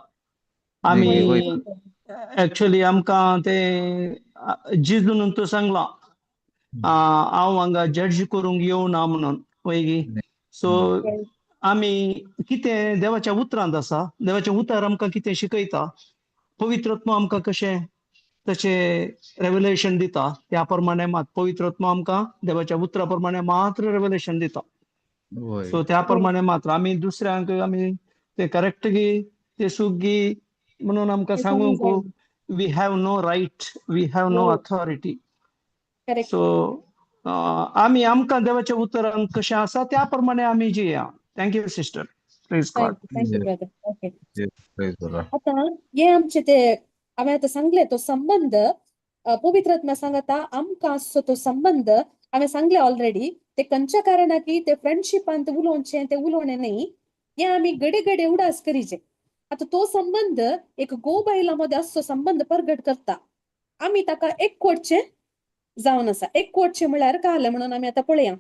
आम्ही ऍक्च्युअली आमकां ते जिजून तो सांगला हांव हांगा जड्ज करूंक येवना म्हणून पळय सो आम्ही कितें देवाच्या उतरांत आसा देवाचे उतर आमकां कितें शिकयता पवित्र आत्मा आमकां कशें तशें रेव्हलेशन दिता त्या प्रमाणे मात पवित्र आत्मा आमकां देवाच्या उतरा प्रमाणे मात्र रेव्हलेशन दिता सो त्या प्रमाणे मात्र आम्ही दुसऱ्यांक आम्ही ते करेक्ट गी ते सुगी म्हणून आमकां सांगूंक we have no right we have no authority so आम्ही आमकां देवाच्या उतरान कशें आसा त्या प्रमाणे आम्ही जिया thank you sister praise God thank you brother okay praise the Lord आता हे आमचे ते हांवें आतां सांगले तो संबंध पवित्र आत्मा सांगता आमकां आसचो तो संबंध हांवें सांगले ऑलरेडी ते खंयच्या कारणाक की ते फ्रेंडशिपांत उलोवचें ते उलोवणें न्ही हे आमी घडे घडे उडास करीचे आता तो संबंध एक गो बायला मध्ये आसचो संबंध प्रगट करता आमी ताका एक कोटचें जावन आसा एक कोटचें म्हळ्यार काय जालें म्हणून आमी आतां पळया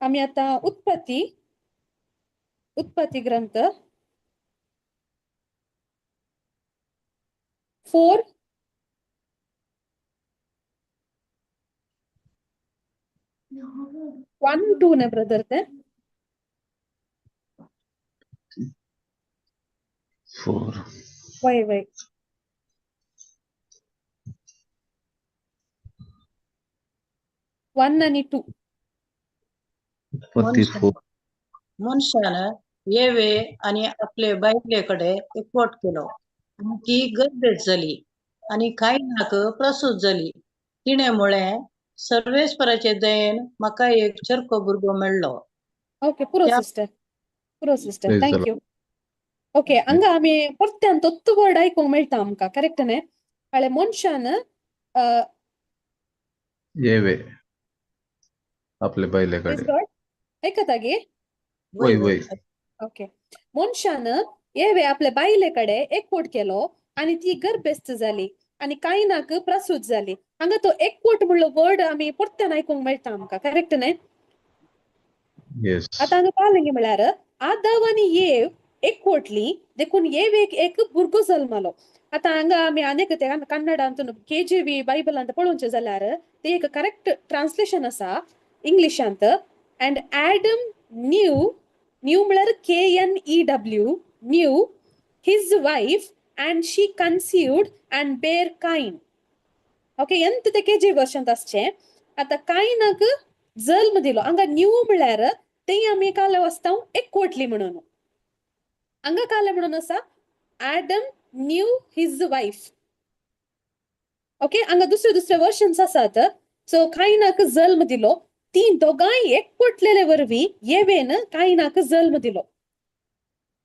आमी आतां उत्पत्ती ग्रंथ 4 1 2 ने ब्रदर ते 4 वय 1 आणि 2 44 मनुष्यानं येवे आणि आपले बायलेकडे एकवट केलो आणि ती गर्भेत झाली आणि कायनाक प्रसूत झाली तिणे मुळे सर्वेस्पराचे दयेन म्हाका एक चरको भुरगो मेळ्ळो ओके पुरो सिस्टर थँक यू ओके हंगा आमी परत्यान तोच वर्ड आयकूंक मेळटा आमकां करेक्ट न्ही म्हळ्यार मनशान येवे आपले बैलेकडे ऐकता गे वय ओके मनशान येवे आपल्या बायलेकडे एकवट केलो आणि ती गर्भस्थ झाली आणि कायनाक प्रसूत झाली हांगा तो एकवट म्हणलो वर्ड आमी परत्यान आयकूंक मेळटा आमकां करेक्ट न्ही येस आता हांगा पावलें म्हळ्यार आदम आनी येव एकवटली देखून येवेक एक भुरगो जल्मलो आता हांगा आमी आनीक ते कन्नडांतून KJV बायबलांत पळोवचें जाल्यार ते एक करेक्ट ट्रान्सलेशन आसा इंग्लिशांत अँड ॲडम न्यू म्हळ्यार KNEW knew his wife and she conceived and bare Cain okay ಎಂತ ते KJV वर्षांत आसचें आता कायनाक जल्म दिलो हांगा न्यू म्हळ्यार ते आमी काले वाचता एकवटली म्हणून हांगा काले म्हणून आसा Adam new his wife okay हांगा दुसरे वर्षन्स आसात सो कायनाक जल्म दिलो ती दोगांय एकवटलेले वरवीं येवेन कायनाक जल्म दिलो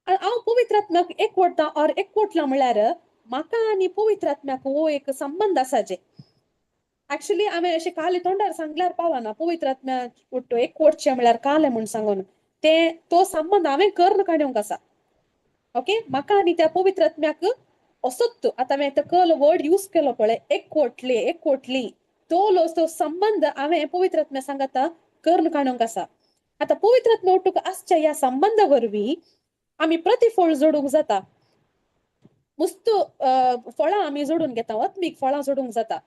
हांव पवित्र आत्म्याक एकवटता और एकवटला म्हळ्यार म्हाका आनी पवित्र आत्म्याक हो एक संबंध आसा जे ऍक्च्युली हांवें अशें काले तोंडार सांगल्यार पावना पवित्र आत्म्याक एकवटचें म्हळ्यार काले म्हूण सांगून ते तो संबंध हांवें कर्ण काडूंक आसा ओके म्हाका आनी त्या पवित्र आत्म्याक असोच आता हांवें तो कल वर्ड यूज केलो पळय एकवटली तो संबंध हांवें पवित्र आत्म्या सांगता कर्ण काडूंक आसा आता पवित्र आत्म्या ओटूक आसच्या ह्या संबंधा वरवीं आमी प्रतिफळ जोडूंक जाता मुस्त फळां आमी जोडून घेता आत्मीक फळां जोडूंक जाता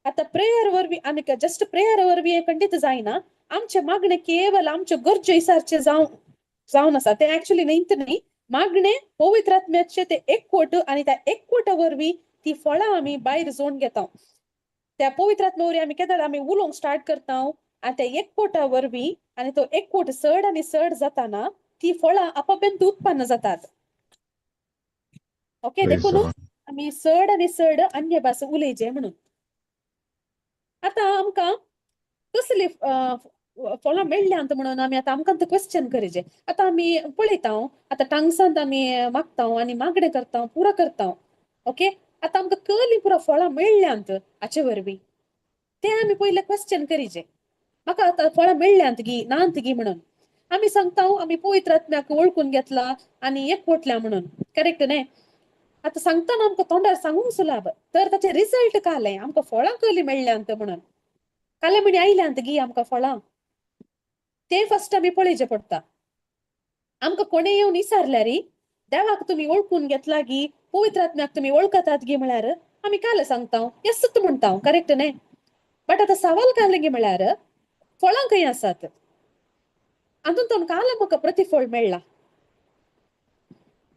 आता प्रेयर वरवीं आनी जस्ट प्रेयर वरवीं खंडीत जायना आमचे मागणे केवळ आमचे गरजे इसारचे जावन आसा ते ऍक्च्युली न्ही मागणे पवित्र आत्म्याचे ते एकवट आणि त्या एकवटा वरवीं ती फळां आमी भायर जोडून घेता त्या पवित्र आत्म्या वरवीं आमी केदार आमी उलोवंक स्टार्ट करता आनी त्या एकवटा वरवीं आनी तो एकवट चड आनी चड जाताना ती फळां आपोआप उत्पन्न जातात ओके देखून आम्ही चड आनी चड अन्य भास उलयचे म्हणून. आतां आमकां कसली फळां मेळ्ळ्यांत म्हणून आमी आतां आमकां ते क्वेश्चन करचे. आतां आमी पळयता आतां टांगसांत आमी मागता आनी मागणें करता पुरो करता. ओके, आतां आमकां कसलीं पुरो फळां मेळ्ळ्यांत हाचे वरवीं ते आमी पयले क्वेश्चन करीचे. म्हाका आतां फळां मेळ्ळ्यांत गी नांत गी म्हणून आमी सांगता आमी पवित्र आत्म्याक वळखून घेतला आनी एकवटल्या म्हणून. करेक्ट न्हय? आतां सांगतना आमकां तोंडार सांगूंक सुलाभ, तर ताचे रिजल्ट काले आमकां फळां कसलीं मेळ्ळ्यांत म्हणून. काले म्हणी आयल्यांत गी आमकां फळां ते फर्स्ट आमी पळयचे पडटा. आमकां कोणें येवन विचारल्यार देवाक तुमी वळखून घेतला गी, पवित्र आत्म्याक तुमी वळखतात गी म्हळ्यार आमी काले सांगता येसत म्हणटा. करेक्ट न्हय? बट आतां सवाल काले गी म्हळ्यार फळां खंय आसात? हातूंत काले म्हाका प्रतिफळ मेळ्ळा.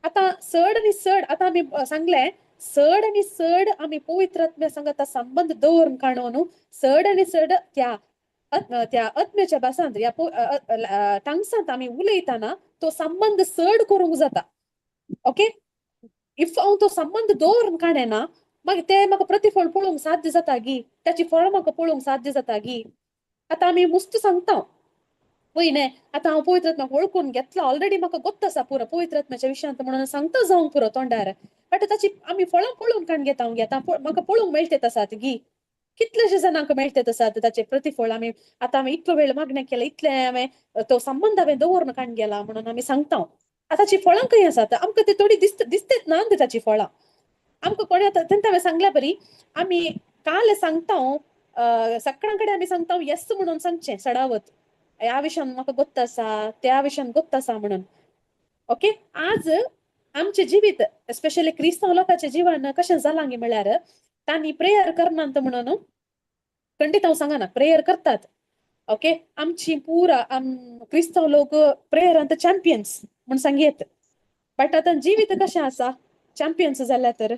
आतां चड आनी चड आतां आमी सांगलें चड आनी चड आमी पवित्र आत्म्या सांगात संबंध दवरून काणून चड आनी चड त्या आत्म्याच्या भासांत या टांगसांत आमी उलयतना तो संबंध चड करूंक जाता. ओके, इफ हांव तो संबंध दवरून काणयना मागीर ते म्हाका प्रतिफळ पळोवंक साध्य जाता गी, त्याची फळां म्हाका पळोवंक साध्य जाता गी. आतां आमी मुस्त सांगता पळय न्हय, आतां हांव पवित्र आत्म्याक वळखून घेतला ऑलरेडी म्हाका गोत्त आसा पुरो पवित्र आत्म्याच्या विशयांत म्हणून सांगता जावंक पुरो तोंडार. बट ताची आमी फळां पळोवन काण घेता म्हाका पळोवंक मेळटेत आसात गी. कितलेशे जाणांक मेळटेत आसात ताचे प्रतिफळ आमी आतां आमी इतलो वेळ मागणें केलें इतले हांवें तो संबंध हांवें दवरून काण गेला म्हणून आमी सांगता. ताची फळां खंय आसात? आमकां ती थोडी दिसतेत नांत ताची फळां. आमकां कोणें आतां तेंत हांवें सांगल्या बरी आमी काल सांगता सकाळां कडेन आमी सांगता येस म्हणून सांगचें सडावत. ह्या विशयान म्हाका गोत्त आसा त्या विशयान गोत्त आसा म्हणून. ओके, आज आमचे जिवीत स्पेशली क्रिस्तांव लोकांचे जिवन कशें जालां गी म्हळ्यार तांणी प्रेयर करनात म्हणून खंडीत हांव सांगना प्रेयर करतात. ओके, आमची पुरा क्रिस्तांव लोक प्रेयरांत चॅम्पियन्स म्हूण सांगयेत. बट आतां जिवीत कशें आसा? चॅम्पियन्स जाल्या तर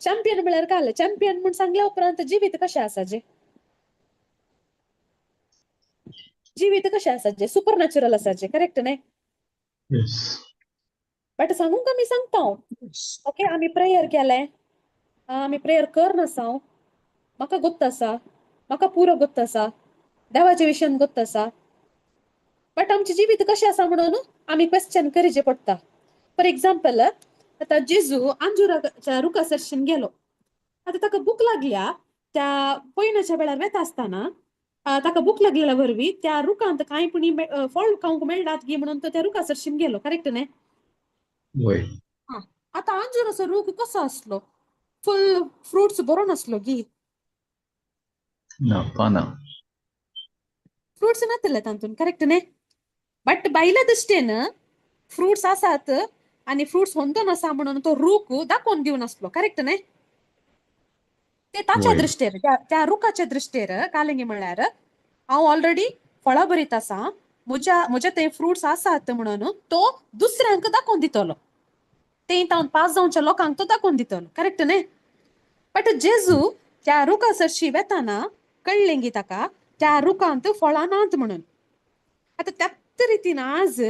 चॅम्पियन म्हळ्यार काल चॅम्पियन म्हूण सांगल्या उपरांत जिवीत कशें आसाचे? जिवीत कशें आसाचे? सुपरनॅचरल आसाचे. करेक्ट न्हय? Yes. बट सांगूंक आमी सांगता ओके, आमी प्रेयर केलें आमी प्रेयर करनासा म्हाका गोत्त आसा, म्हाका पुरो गोत्त आसा, देवाच्या विशयान गोत्त आसा. बट आमचे जिवीत कशें आसा म्हणून आमी क्वेश्चन करचे पडटा. फॉर एक्झाम्पल आतां जेजू अंजुराच्या रुखा सरशीन गेलो. आतां ताका भूक लागल्या त्या पयणाच्या वेळार वेता आसतना ताका भूक लागलेल्या वरवीं त्या रुखांत कांय पुणी फळ खावंक मेळटात गी म्हणून तो त्या रुखा सरशीन गेलो. करेक्ट न्हय? होय. आतां अंजुराचो रूख कसो आसलो? फुल फ्रुट्स बरो नासलो गी. ना पाना. फ्रुट्स नासले तातूंत. करेक्ट न्हय? बट भायल्या दृश्टेन फ्रुट्स आसात आनी फ्रुट्स होंदो नासा म्हणून तो रूख दाखोवन दिवन आसलो. करेक्ट न्हय? ते ताच्या होय. दृश्टेर त्या रुखाच्या दृश्टेर कालेंगी म्हळ्यार हांव ऑलरेडी फळां बरयत आसा म्हज्या ते फ्रुट्स आसात म्हणून तो दुसऱ्यांक दाखोवन दितलो. ते तावन पास जावच्या लोकांक तो दाखोवन दितलो. करेक्ट न्हय? बट जेजू त्या रुखा सरशी वेताना कळ्ळें गी ताका त्या रुखांत फळां नात म्हणून. आतां त्याच रितीन आज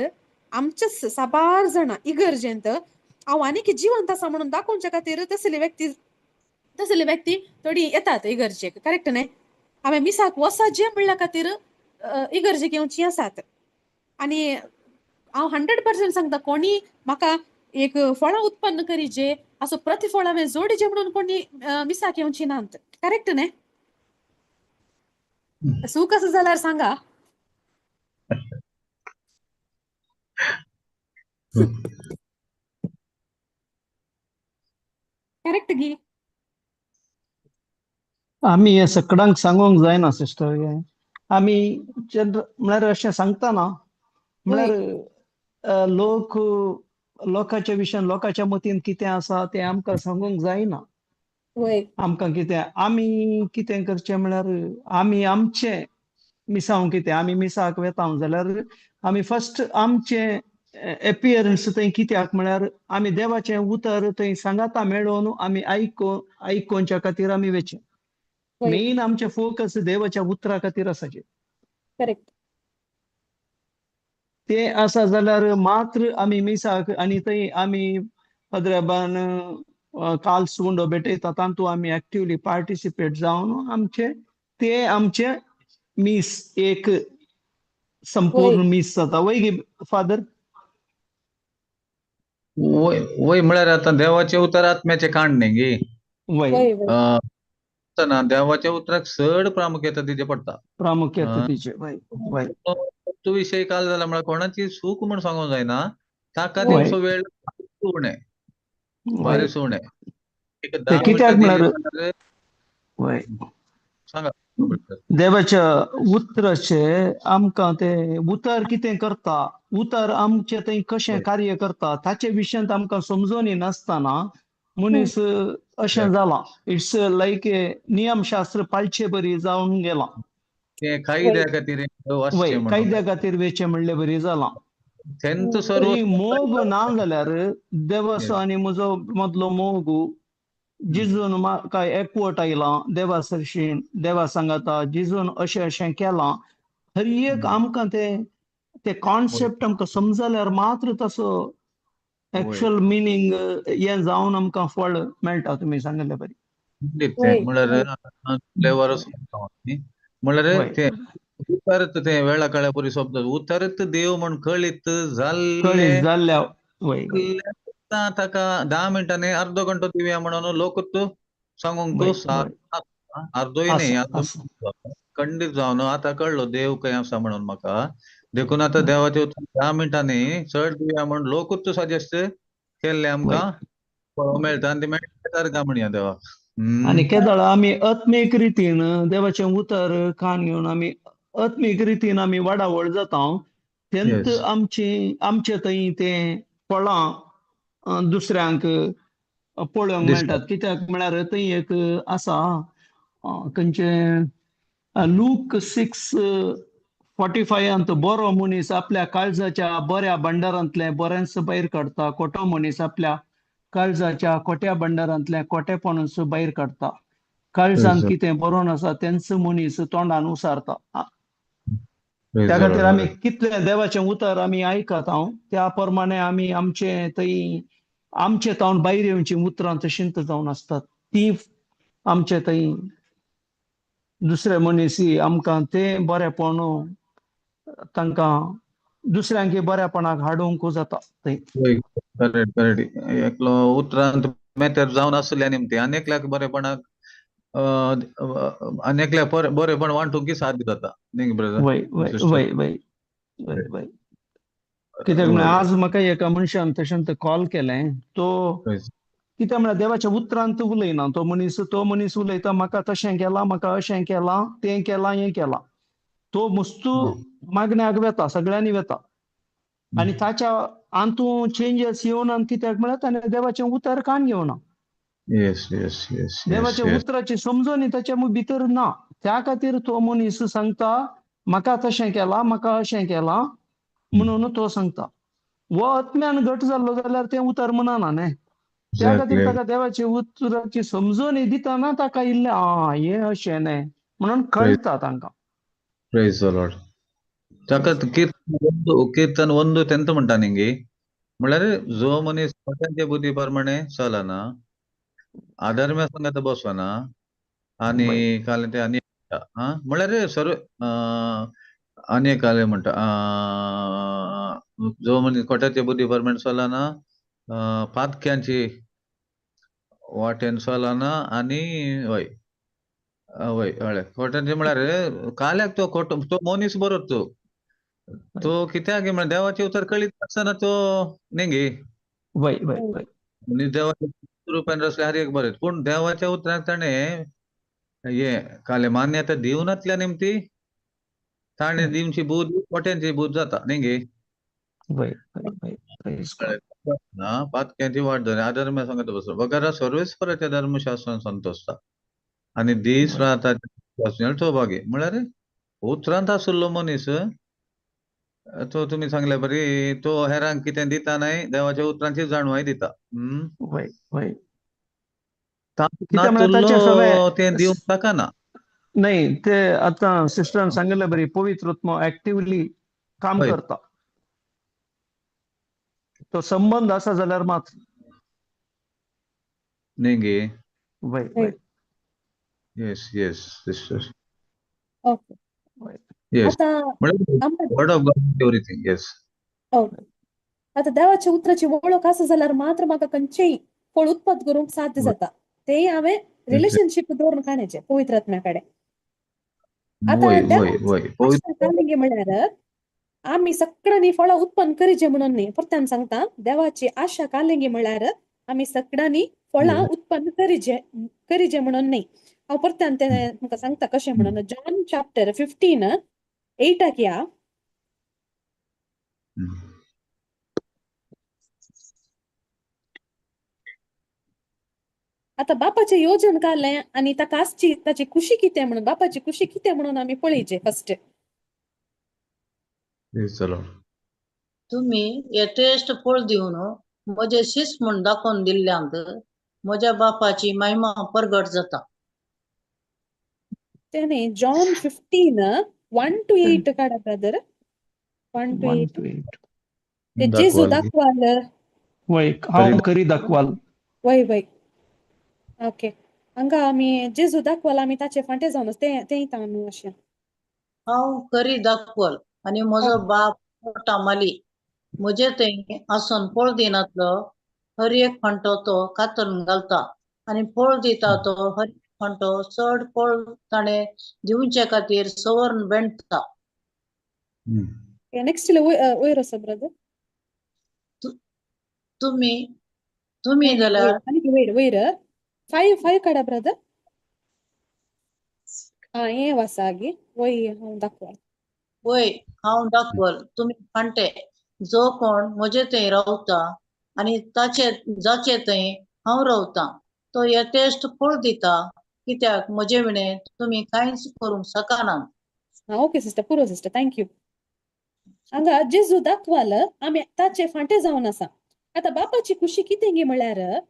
आमच्या साबार जाणां इगर्जेंत हांव आनीक जिवंत आसा म्हणून दाखोवच्या खातीर तसली व्यक्ती थोडी येतात इगर्जेक. करेक्ट न्हय? हांवें मिसाक वसाचे म्हणल्या खातीर इगर्जेक येवची आसात. आनी हांव 100% सांगता कोणी म्हाका एक फळां उत्पन्न करीचे असो प्रतिफळ हांवें जोडीचे म्हणून कोणी मिसाक येवची नात. करेक्ट न्हय? सूख असं जाल्यार सांगा. करेक्ट गी. आमी हे सगळ्यांक सांगूंक जायना सिस्टर. आमी म्हळ्यार अशें सांगतना म्हळ्यार लोकांच्या विशयान लोकांच्या मतीन कितें आसा तें आमकां सांगूंक जायना. वय आमकां कितें आमी कितें करचें म्हळ्यार आमी आमचें मिसांव कितें आमी मिसाक वेता जाल्यार आमी फर्स्ट आमचें एपियरन्स थंय कित्याक म्हळ्यार आमी देवाचें उतर थंय सांगाता मेळोवन आमी आयकोवच्या खातीर आमी वेचे. वय मेन आमचें फोकस देवाच्या उतरा खातीर आसाचे. करेक्ट. ते आसा जाल्यार मात्र आमी मिसाक आनी थंय आमी पदराबान काल सुंडो भेटयता तातूंत आमी ऍक्टिव्हली पार्टिसिपेट जावन आमचे मीस एक वय संपूर्ण मीस जाता वय फादर. वय वय म्हळ्यार आता देवाचे उतर आत्म्याचे कांड न्ही गे. वय वय वय ना देवाच्या उतराक चड प्रामुख्यता दिवचे पडटा. प्रामुख्यात तिचे वय वय तो विषय काल जाला म्हळ्यार कोणाची चूक म्हूण सांगूंक जायना. ताका वय दिवचो वेळ उणें वय बारीक उणें. एक ते 10 कित्याक मिनटां दिली म्हळ्यार जाल्यार वय सांगा. देवाच्या उतराचे आमकां ते उतर कितें करता, उतर आमचे थंय कशें वय. कार्य करता ताचे विशयांत आमकां समजून नासतना हम्म. मनीस अशें जाला. इट्स लायक नियमशास्त्र पाळचे बरी जावन गेलां. ते वय कायद्या खातीर वाचचें वय म्हणून कायद्या खातीर वेचे म्हणले बरी जालां. तेंच हम्म. सर्व तरी मोग ना जाल्यार देवाचो Yes. आनी म्हजो मदलो मोग जिजून म्हाका एकवट आयलां देवा सरशीन देवा सांगाता जिजून अशें केलां. हर एक आमकां ते कॉन्सेप्ट आमकां समजल्यार मात्र तसो एक्चुअल मिनींग हें जावन आमकां फळ मेळटा तुमी सांगले बरी. वय म्हळ्यार वय लेवरच म्हळ्यार वय ते उतरत ते वेळा काळ्या परी शब्द उतरत देव म्हण कळीत कळीत जाल्ले जाल्ल्या वय वय ताका 10 मिनटांनी अर्दो घंटो दिवया म्हणून लोकूच सांगूंक वय साथ वय अर्दोय न्ही आसा अर्दो आसा खंडीत जावन आता कळलो देव खंय आसा म्हणून म्हाका. देखून आता देवाचे 10 मिनटांनी चड दिवया म्हणून लोकूच सजेस्ट केल्ले वय आमकां पळोवंक मेळटा आनी ते मेळटा का म्हणया देवाक. आनी केदळ आमी आत्मीक रितीन देवाचें उतर कान घेवन आमी आत्मीक रितीन आमी वाडावळ जाता तेंत येस आमचे थंय तें फळां दुसऱ्यांक पळोवंक दिसता. मेळटात. कित्याक म्हळ्यार थंय एक आसा खंयचे लूक 6:45 बरो मनीस आपल्या काळजाच्या बऱ्या भंडारांतलें बरेंच भायर काडटा. खोटो मनीस आपल्या काळजाच्या खोट्या भंडारांतलें खोटेपणूच भायर काडटा. काळजान Praise the- कितें बरोवन आसा तेंच मनीस तोंडान उसारता. praise त्या the खातीर Lord. आमी कितलें देवाचें उतर आमी आयकता त्या प्रमाणे आमी आमचे थंय आमचे तावन भायर येवची उतरां तशींच जावन आसतात. ती आमचे थंय दुसरे मनीस आमकां तें बरेपण तांकां दुसऱ्यांक बऱ्यापणाक हाडूंक जाता थंय. करेक्ट करेक्ट एकलो उतरांत मेतेर जावन आसल्या निमते आनेकल्याक बरेपणाक आनेकल्याक बरेपण वांटूंक साथ जाता न्ही ब्रदर वय वय सिस्टर. वय वय वय वय कित्याक म्हळ्यार आज म्हाका एका मनशान तशेंच कॉल केलें. तो कित्याक म्हळ्यार देवाच्या उतरांत उलयना तो मनीस उलयता म्हाका तशें केलां म्हाका अशें केलां तें केलां हें केलां. तो मस्तू मागण्याक वेता सगळ्यांनी वेता आनी ताच्या आंतू चेंजीस येवना कित्याक म्हळ्यार ताणें देवाचें उतर कान घेवना. येस येस येस येस देवाच्या येस उतराची समजून ताच्या भितर ना. त्या खातीर तो मनीस सांगता म्हाका तशें केलां म्हाका अशें केलां म्हणून तो सांगता. वो आत्म्यान घट जाल्लो जाल्यार तें उतर म्हणना न्ही. त्या खातीर ताका देवाची उतराची समजून दितना ताका इल्लें हें अशें न्ही म्हणून कळटा तांकां. Praise the Lord. ताका कीर्तन ಒಂದು तेंत म्हणटा न्ही म्हळ्यार जो मनीस स्वताचे बुद्धी प्रमाणे चलना आधर्म्या संगत बसना आनी वय काल ते आनी म्हळ्यार सर्व आनी काल म्हणटा जो मनीस कोट्याचे बुद्धी प्रमाणे चलना पातक्यांची वाटेन चलना आनी हय हय हळें खोट्यांचे म्हळ्यार काल्याक तो मनीस बरो तो कित्याक म्हळ्यार देवाचे उतर कळीत आसतना तो न्ही वय वय वय आनी देवाच्या रुपान रचले हर एक बरें पूण देवाच्या उतराक ताणें हे काले मान्यता दिवनातल्या निमती ताणें दिवची बूद कोट्यांची बूद जाता न्ही वय वय वय प्रेज गॉड. पातक्यांची वाट जाली अधर्म्या सांगत बसलो वगैरे सर्वेस्पराच्या धर्मशास्त्रान संतोषता आनी दीस वय रात तो बागे म्हळ्यार उतरांत आसलो मनीस तो तुमी सांगले बरी तो हेरांक कितें दिता न्हय देवाच्या उतरांची जाणवाय दिता. वय वय ना कित्याक म्हळ्यार तुल्लो ताचे तें सगळे दिवंक ताकाना. नाही ते आतां सिस्टरान सांगिल्लें बरी पवित्र आत्मा ऍक्टिव्हली काम हय करता. तो संबंध आसा जाल्यार मात्र नेंगे वय वय येस येस सिस्टर ओके. वय येस आता म्हणजे आमच्या word of God everything yes okay. आता देवाच्या उतराची वळख असं जाल्यार मात्र म्हाका खंयचेय फळ उत्पन्न करूंक साध्य जाता. ते हांवें रिलेशनशीप दवरून काडण्याचे पवित्र आत्म्या कडेन. आता वय वय देवाची वय आशा कालिंगे म्हळ्यार आमी सगळ्यांनी फळां उत्पन्न करीचे म्हणून न्ही. परत्यान सांगता देवाची आशा कालिंगे म्हळ्यार आमी सगळ्यांनी फळां उत्पन्न करीचे म्हणून न्ही. हांव परत्यान ते म्हाका सांगता कशें म्हणून. जॉन चॅप्टर 15 8 या. आता बापाचे योजन काढलें आनी ताका आसची ताची खुशी कितें म्हणून बापाची खुशी कितें म्हणून आमी पळयचे फर्स्ट. चलो तुम्ही यथेष्ट फळ दिवन म्हजे शिस म्हूण दाखोवन दिल्ल्यांत म्हज्या बापाची महिमा प्रगट जाता. तेणे जॉन 15 1 to 8 काडा ब्रदर. 1 to 1 8 to 8 ते जेजू दाखवाल. वय हांव करी दाखवाल. वय वय ओके. हांगा आमी जेजू दाखवाल आमी ताचे फाटे जावन ते न्हू अशें. हांव करी दाखवल आनी म्हजो बाप पोटामाली म्हजे थंय आसून फळ दिनातलो हर एक फांटो तो कातरून घालता आनी फळ दिता तो हर एक फांटो चड फळ ताणें दिवचे खातीर सवर्ण बेंडता. नेक्स्ट वयर आसा ब्रदर. तुम्ही जाल्यार वयर 5 काडा ब्रदर. हें वासागी वय हांव दाखवाल. वय हांव दाखवल तुमी फांटे जो कोण म्हजे थंय रावता आनी जाचे थंय हांव रावता तो यथेष्ट फळ दिता कित्याक म्हजे विणे तुमी कांयच करूंक शकनात. ओके सिस्टर पुरो सिस्टर थँक्यू. हांगा जेजू दाखवाल आमी ताचे फांटे जावन आसा. आता बापाची खुशी कितें गे म्हळ्यार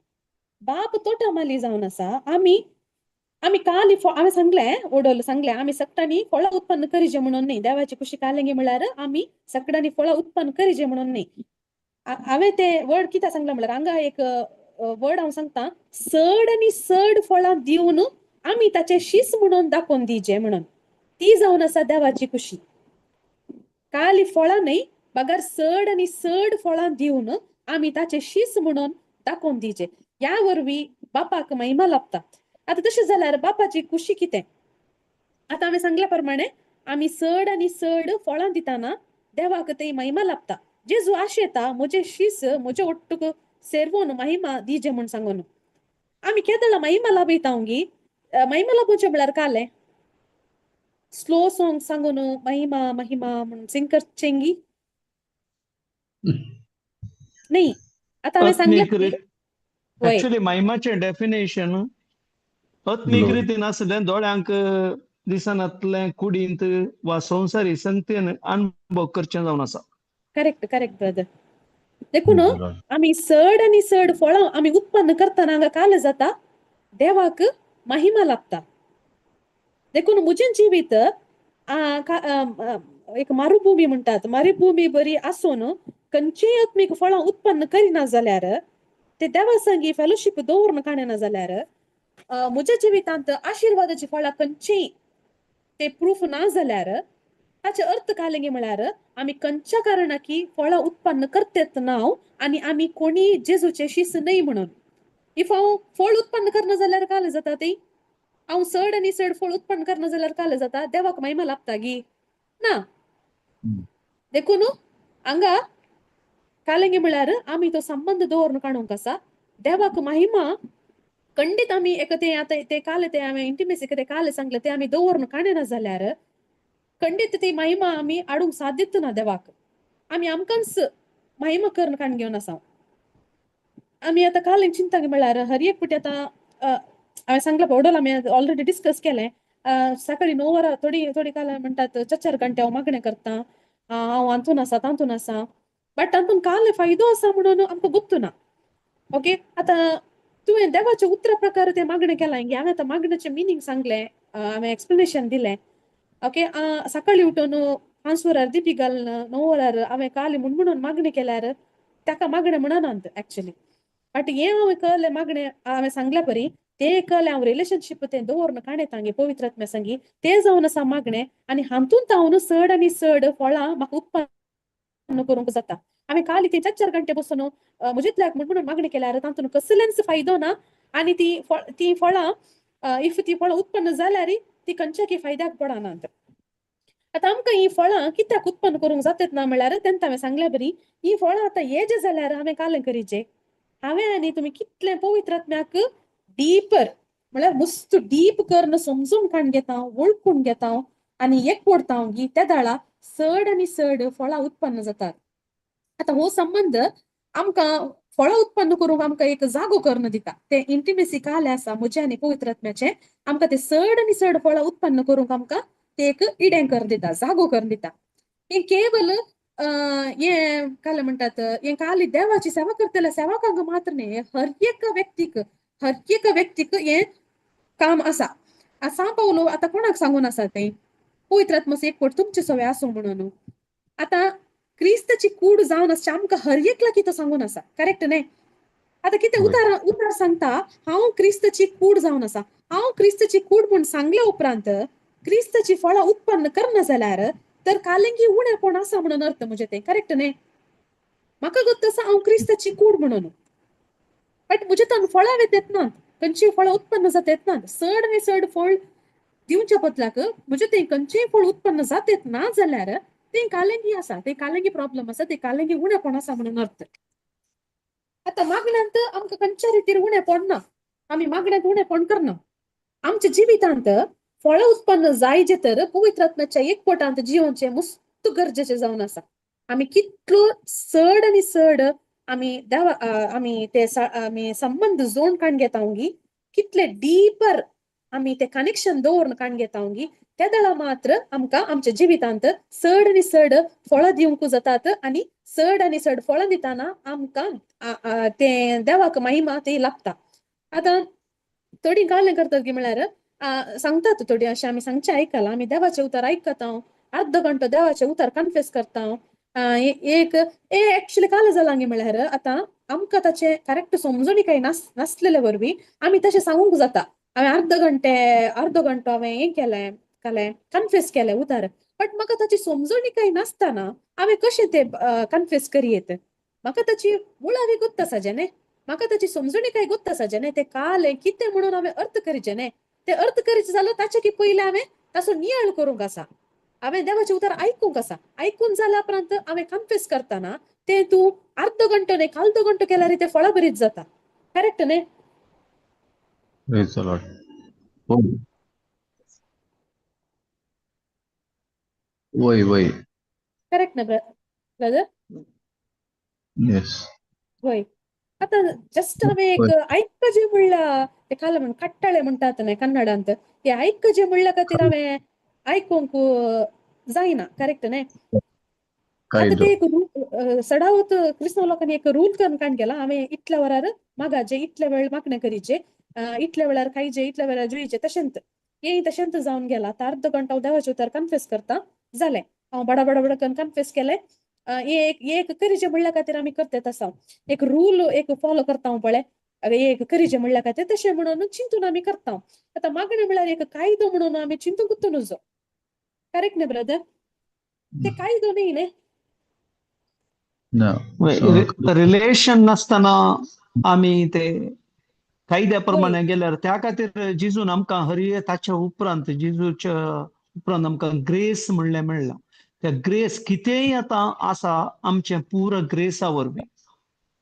बाप तोटामाली जावन आसा. आमी काली आमी सांगलें ओडोल सांगलें आमी सगळ्यांनी फळां उत्पन्न करीचे म्हणून न्ही. देवाची खुशी कालिंगे म्हळ्यार आमी सगळ्यांनी फळां उत्पन्न करीचे म्हणून न्ही. हांवें ते वर्ड कित्याक सांगला म्हळ्यार हांगा एक वर्ड हांव सांगता चड आनी चड फळां दिवन आमी ताचे शीस म्हणून दाखोवन दिवचे म्हणून. ती जावन आसा देवाची खुशी. काली फळां न्ही बगर चड आनी चड फळां दिवन आमी ताचे शीस म्हणून दाखोवन दिवचे. ह्या वरवीं बापाक महिमा लाभता. आता तशें जाल्यार बापाची खुशी कितें. आता हांवें सांगल्या प्रमाणे आमी चड आनी चड फळां दिताना देवाक ती महिमा लाभता. जेजू आशेता म्हजे शीस म्हजे ओट्टूक सेरवून महिमा दिजे म्हूण सांगून. आमी केदळा महिमा लाभयता गी. महिमा लाभोवचें म्हळ्यार कालें स्लो सॉंग सांगून महिमा महिमा म्हणून सिंग करचेंगी न्ही. आता हांवें सांगलें वय ऍक्च्युली महिमाचे डेफिनेशन आत्मीक रितीन आसलें दोळ्यांक दिसनातलें कुडींत वा संवसारी संगतेन अनुभव करचें जावन आसा. Correct brother. देखून आमी चड आनी चड फळां आमी उत्पन्न करतना हांगा काल जाता देवाक महिमा लाभता. देखून म्हजें जिवीत एक मरुभूमी म्हणटात. मरुभूमी बरी आसून खंयचीय आत्मीक फळां उत्पन्न करिना जाल्यार ते देवा संगी फेलोशीप दवरून काडना जाल्यार म्हज्या जिवितांत आशिर्वादाची फळां खंयचीय ते प्रूफ ना जाल्यार ताचे अर्थ कालिंगे म्हळ्यार आमी खंयच्या कारणाकी फळां उत्पन्न करतेत नाव आनी आमी कोणी जेजूचे शीस न्हय म्हणून. इफ हांव फळ उत्पन्न करना जाल्यार काल जाता ती हांव चड आनी चड फळ उत्पन्न करना जाल्यार काल जाता देवाक महिमा लाभता गी ना. देखून हांगा कालिंगे म्हळ्यार आमी तो संबंध दवरून काडूंक आसा. देवाक महिमा खंडीत आमी एक ते आतां ते काल ते हांवें इंटिमेसी ते काल सांगलें ते आमी दवरून काडना जाल्यार खंडीत ती महिमा आमी हाडूंक सादित ना देवाक. आमी आमकांच महिमा करून काडून घेवन आसा. आमी आतां काल चिंता म्हळ्यार हर एक पुटी आतां हांवें सांगलां पळय आमी ऑलरेडी डिस्कस केलें. सकाळी 9 वरां थोडी काल म्हणटात 4 घंटे हांव मागणें करता. हांव हातून आसा तातून आसा. बट तातून काल फायदो आसा म्हणून आमकां गुप्त ना. ओके. आतां तुवें देवाच्या उतरा प्रकार ते मागणें केलां हांवें आतां मागणेचें मिनींग सांगलें. हांवें एक्सप्लेनेशन दिलें. ओके. सकाळी उठून 5 वरार दिपी घालून 9 वरार हांवें काल म्हणून मागणें केल्यार ताका मागणें म्हणनात एक्चुअली. बट हें हांवें कळलें मागणें हांवें सांगल्या परी तें कळलें हांव रिलेशनशीप तें दवरन काणयेतांगे पवित्र आत्म्या संगी तें जावन आसा मागणें आनी हातूंत जावन चड आनी चड फळां म्हाका उत्पन्न करूंक जाता हांवें काल इथे 4 घंटे बसून म्हजितल्याक म्हणून मागणी केल्यार तातूंत कसलेंच फायदो ना आनी ती फळां इफ ती फळां उत्पन्न जाल्यार ती खंयच्याय फायद्याक पडनात आतां आमकां ही फळां कित्याक उत्पन्न करूंक जातात ना म्हळ्यार तेंत हांवें सांगल्या बरी ही फळां आतां हे जे जाल्यार हांवें कालें करीचे हांवें आनी तुमी कितलें पवित्र आत्म्याक डीपर म्हळ्यार मस्त डीप करून समजून काण घेता वळखून घेता आनी एक पडता की त्या दाळा चड आनी चड फळां उत्पन्न जातात आतां हो संबंध आमकां फळां उत्पन्न करूंक आमकां एक जागो करून दिता ते इंटिमेसी काले आसा म्हजे आनी पवित्र आत्म्याचे आमकां ते चड आनी चड फळां उत्पन्न करूंक आमकां ते एक इडें करून दिता जागो करून दिता हे केवल हे काय म्हणटात हे खाली देवाची सेवा करतल्या सेवकांक मात्र न्ही हर एक व्यक्तीक हे काम आसा सांग पावलो आतां कोणाक सांगून आसा ते पवित्र आत्मो एक पट तुमचे सवय आसूं म्हणून आतां क्रिस्ताची कूड जावन आसची आमकां हर एकला कितें सांगून आसा करेक्ट न्ही आतां कितें उतार सांगता हांव क्रिस्ताची कूड जावन आसा हांव क्रिस्ताची कूड म्हूण सांगल्या उपरांत क्रिस्ताची फळां उत्पन्न करना जाल्यार तर कालेंगी उणेपण आसा म्हणून अर्थ म्हणजे ते करेक्ट न्ही म्हाका गत आसा हांव क्रिस्ताची कूड म्हणून बट म्हजे तन फळां येतात ना खंयचीय फळां उत्पन्न जातात ना चड आनी चड फळ दिवच्या बदलाक म्हणजे ते खंयचेय फळ उत्पन्न जातात ना जाल्यार ते कालेंगी आसा ते कालेंगी प्रॉब्लेम आसा ते कालेंगी उणेपण आसा म्हणून अर्थ आतां मागण्यांत आमकां खंयच्या रितीर उणेपण ना आमी मागण्यांत उणेपण करना आमच्या जिवितांत फळां उत्पन्न जायचे तर पवित्र आत्म्याच्या एकपटांत जिवनचे मस्त गरजेचे जावन आसा आमी कितलो चड आनी चड आमी देवा आमी संबंध जोडून काण घेता कितले डीपर आमी ते कनेक्शन दवरून काण घेता त्या दळा मात्र आमकां आमच्या जिवितांत चड आनी चड फळां दिवंक जातात आनी चड आनी चड फळां दिताना आमकां ते देवाक महिमा ती लाभता आतां थोडी गाल्लें करतात की म्हळ्यार सांगतात थोडी अशें आमी सांगचे आयकलां आमी देवाचे उतर आयकता अर्ध घंटो देवाचे उतर कन्फेस करता एक एक्चुअली काल जालां गे म्हळ्यार आतां आमकां ताचे करेक्ट समजुनी काही नासलेले वरवीं आमी तशें सांगूंक जाता हांवें अर्ध घंटो हांवें हें केलें कन्फेस केलें उतर बट म्हाका ताची समजुनी काही नासतना हांवें कशें ते कन्फेस करीत म्हाका ताची मुळावी गुत्त आसा न्ही म्हाका ताची समजुनी काही गुत्त आसा न्ही ते कालें कितें म्हणून हांवें अर्थ करीचे न्ही ते अर्थ करीचे जाल्यार ताचे की पयलें हांवें ताचो नियाळ करूंक आसा हांवें देवाचें उतर आयकूंक आसा आयकून जाल्या उपरांत हांवें कन्फेस करतना ते तूं अर्ध घंटो न्ही काल्दो घंटो केल्यार ते फळां बरीच जाता करेक्ट न्ही Praise the Lord. होय होय करेक्ट ना ब्रदर येस होय आतां जस्ट हांवें एक आयकजे म्हणल्यार ते काल म्हण कट्टाळे म्हणटात न्ही कन्नडांत ते आयकजे म्हणल्या खातीर हांवें आयकूंक जायना करेक्ट न्ही आतां ते एक सडावत क्रिस्तांव लोकांनी एक रूल करून काण केला हांवें इतल्या वरार मागाचे इतले वेळ मागणे करीचे इतल्या वेळार खायचे इतल्या वेळार जुयचे तशेंत हे तशेंत जावन गेला आतां अर्ध घंटो देवाचे उतर कन्फेस करता जालें हांव बडा करून कन्फेस केलें एक करीचे म्हणल्या खातीर आमी करतात आसा एक रूल एक फॉलो करता पळय एक करीचे म्हणल्या खातीर तशें म्हणून चिंतून आमी करता आतां मागणे म्हळ्यार एक कायदो म्हणून आमी चिंतूंकूच नजो करेक्ट न्ही ब्रदर ते कायदो न्ही न्ही रिलेशन नसताना आम्ही ते कायद्याप्रमाणे गेल्यार त्या खातीर जिजून आमकां हरये ताच्या उपरांत जिजूच्या उपरांत आमकां ग्रेस म्हणलें मेळ्ळां त्या ग्रेस कितेंय आतां आसा आमचें पुरो ग्रेसा वरवीं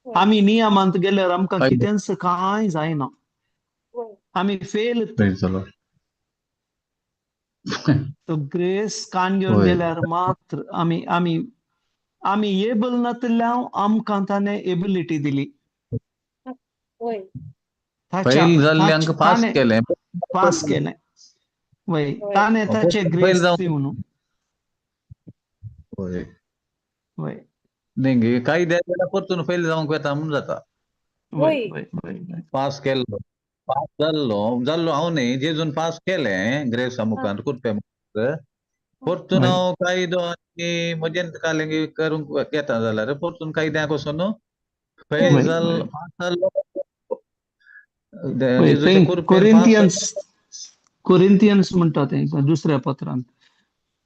आमी नियमांत गेल्यार आमकां कितेंच कांय जायना आमी फेल तो ग्रेस कान घेवन गेल्यार मात्र आमी एबल नातल्या आमकां ताणें एबिलिटी दिली पास केलें वय ताणें ताचे ग्रेस दिवन नाही काही द्यायला परतून फेल जावंक येता म्हणून जाता पास केल्लो पास जाल्लो हांव न्ही जेजून पास केलें ग्रेसा मुखार कृपे मुखार परतून हांव कायदो आनी म्हजें कालेंगी करूंक येता जाल्यार परतून कायद्याक वचून फैजल वय फासल वय जेजू ते थंय कुरपेन कोरिंथियन्स म्हणटा तेंका दुसऱ्या पत्रांत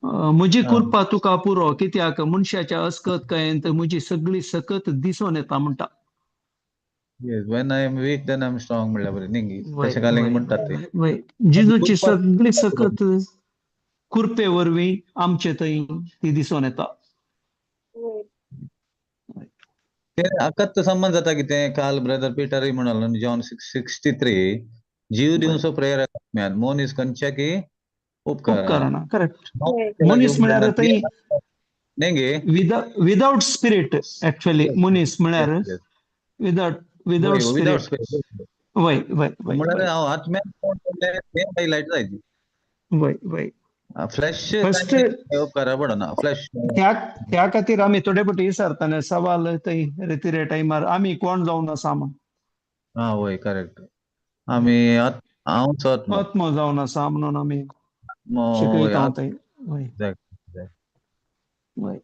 म्हजी हा कृपा तुका पुरो कित्याक मनशाच्या अस्कतकायेंत म्हजी सगळी सकत दिसून येता म्हणटा. Yes when I am weak then I am strong म्हणल्या बरें न्ही वय तशें घालींक वय म्हणटात ते वय आनी जिजूची कुरपा सगळी सकत कृपे वरवीं आमचे थंय ती दिसून येता. ते अकत संबंध जाता कितें काल ब्रदर पिटरूय म्हणालो न्ही जॉन 6:63 जीव वय दिवचो प्रेयर आत्म्यान मनीस खंयच्या की उपकारान उपकाराना करेक्ट. त्याला मनीस जीव म्हळ्यार म्हणटात थंय न्ही गे विदाउट स्पिरीट एक्चुअली मनीस म्हळ्यार without without without spirit. Spirit वय वय वय म्हळ्यार वय हांव आत्म्यान तें हायलायट जायची वय वय फ्लॅश फर्स्ट उपकारा पडना फ्लॅश त्या खातीर आमी थोडे फावटी विचारताले सवाल थंय रितिरे टायमार आमी कोण जावन आसा म्हण. हा वय करेक्ट आमी हांवच आत्मो आत्मो जावन आसा म्हणून आमी वय शिकयता थंय. वय वय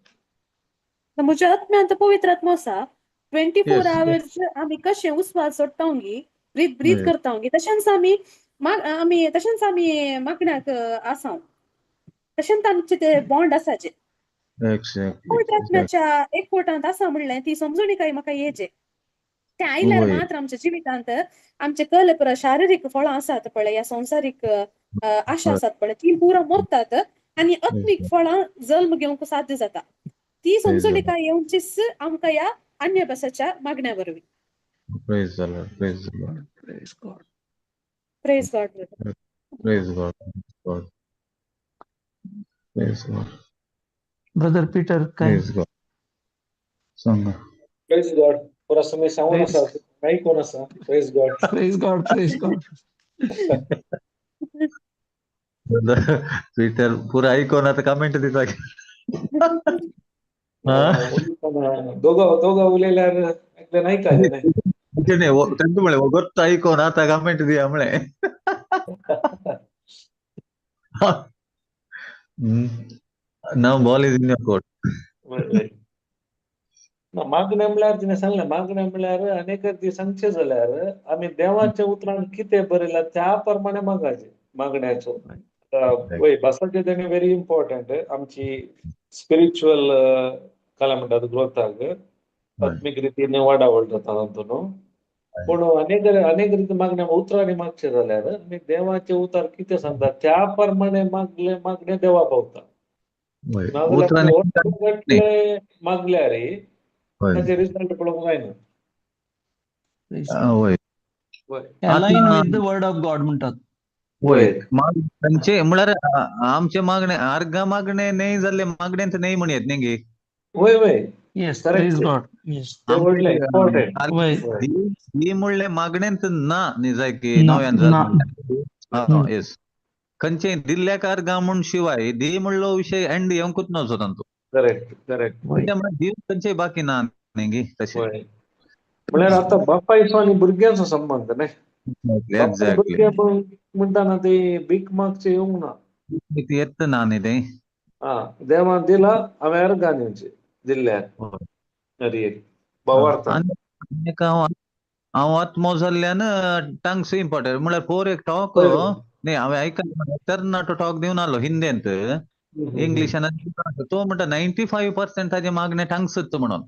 म्हज्या आत्म्यांत पवित्र आत्मो आसा 24 येस hours आमी कशें उस्वास सोडटा गी ब्रीथ करता गी तशेंच आमी मागण्याक आसा तशेंच आमचे ते बॉन्ड आसाचे पवित्र आत्म्याच्या एकवटांत आसा म्हणलें ती समजुणीकाय म्हाका येजे ते आयल्यार वय मात्र आमच्या जिवितांत आमचे कल शारिरीक फळां आसात पळय या संसारीक आशा आसात पळय ती पुरा मरतात आनी आत्मीक फळां जल्म घेवंक साध्य जाता. ती समजुणीकाय येवचीच आमकां या अन्य भासाच्या मागण्या वरवीं. Praise the Lord praise the Lord praise God. Praise God brother. Praise God praise God brother Peter काय प्रेज गॉड सांगा प्रेज गॉड पुरा समय सांगून प्रेज आसा काही कोण आसा praise God. Praise God praise God. Peter पुरा ऐकून आता कमेंट दिता दोघं उलयल्यार एकल्यान ऐकायलें न्ही. तेंका म्हळें वगत ऐकून आता कमेंट दिया म्हळें नाव ball is in your court मागणे म्हळ्यार तिणें सांगलें मागणे म्हळ्यार अनेक ती सांगचे जाल्यार आमी देवाच्या उतरान कितें बरयला त्या प्रमाणे मागायचे मागण्याचो. वय भासाचे तेणे व्हेरी इम्पॉर्टंट आमची स्पिरिच्युअल काय म्हणटात ग्रोथाक आत्मीक रितीन वाडावळ जाता तातूंत. पूण अनेक रीती मागण्या उतरांनी मागचे जाल्यार आमी देवाचे उतार कितें सांगता त्या प्रमाणे मागणे देवा पावता. नाजाल्यार मागल्यार ताचे रिजल्ट पळोवंक जायना. Align with the word of God म्हणटात. तांचे म्हळ्यार आमचे मागणे अर्घ मागणे न्हय जाल्ले मागण्यांत न्हय म्हणयत न्ही गे. वय येस प्रेज गॉड. येस दी म्हणले मागण्यांत ना न्ही जाय की ना नव्यान ना जाल्ले येस खंयचे दिल्ल्या अर्घा म्हण शिवाय दी म्हणलो विषय एंड येवंकूच नजो तांचो. करेक्ट दीव खंयचे बाकी ना न्ही गे तशें म्हळ्यार आतां बापा इसो आनी भुरग्याचो संबंध न्ही. बापाय एक्झॅक्टली भुरगे म्हणटाना ते भीक मागचे येवंक ना. येत ना न्ही ते देवान दिला हांवें अर्घान येवचें दिल्ल्यार आनी हांव आत्मो जाल्ल्यान टंग्स इम्पॉर्टंट म्हळ्यार फोर एक टॉक न्ही हांवें आयकला टर्न टू टॉक दिवन आलो हिंदींत इंग्लिशान तो म्हणटा 95% ताजे मागणे टंग्सच म्हणून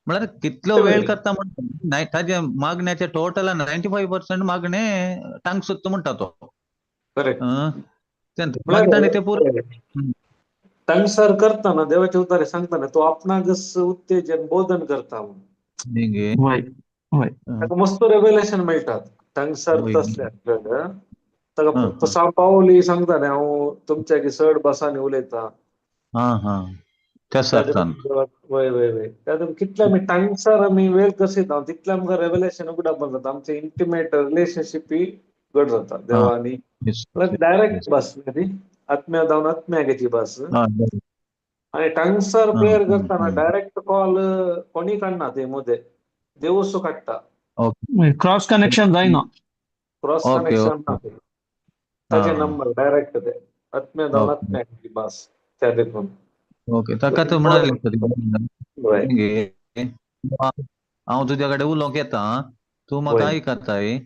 म्हळ्यार कितलो वेळ करता म्हणटा ताजे मागण्याचे टोटल 95% मागणे टंग्सच म्हणटा तो. मागताना ते पुरो टंगसर करताना देवाचे उतारे सांगताना तो आपणागस उत्तेजन बोधन करता ताका मस्त रेव्हेलेशन मेळटात टंगसर तसल्याक ताका सांव पावली सांगताले हांव तुमच्या चड बसांनी उलयता. वय तातूंत कितले आमी टंगसर आमी वेळ कसिता तितले आमकां रेव्हेलेशन उगडावपाक जाता आमचे इंटिमेट रिलेशनशीप घट जाता देवा आनी डायरेक्ट बस न्ही आत्म्या जावन आत्म्याची बस. आणि टंगसर प्रेयर करताना डायरेक्ट कॉल कोणी काडना ते मदें देवूच काडटा. क्रॉस कनेक्शन जायना. क्रॉस कनेक्शन ना ताचे नंबर डायरेक्ट ते आत्म्या जावन आत्म्याची बस त्या देखून ओके ताका तो म्हणाले हांव तुजे कडेन उलोवंक येता, तूं म्हाका वय आयकताय.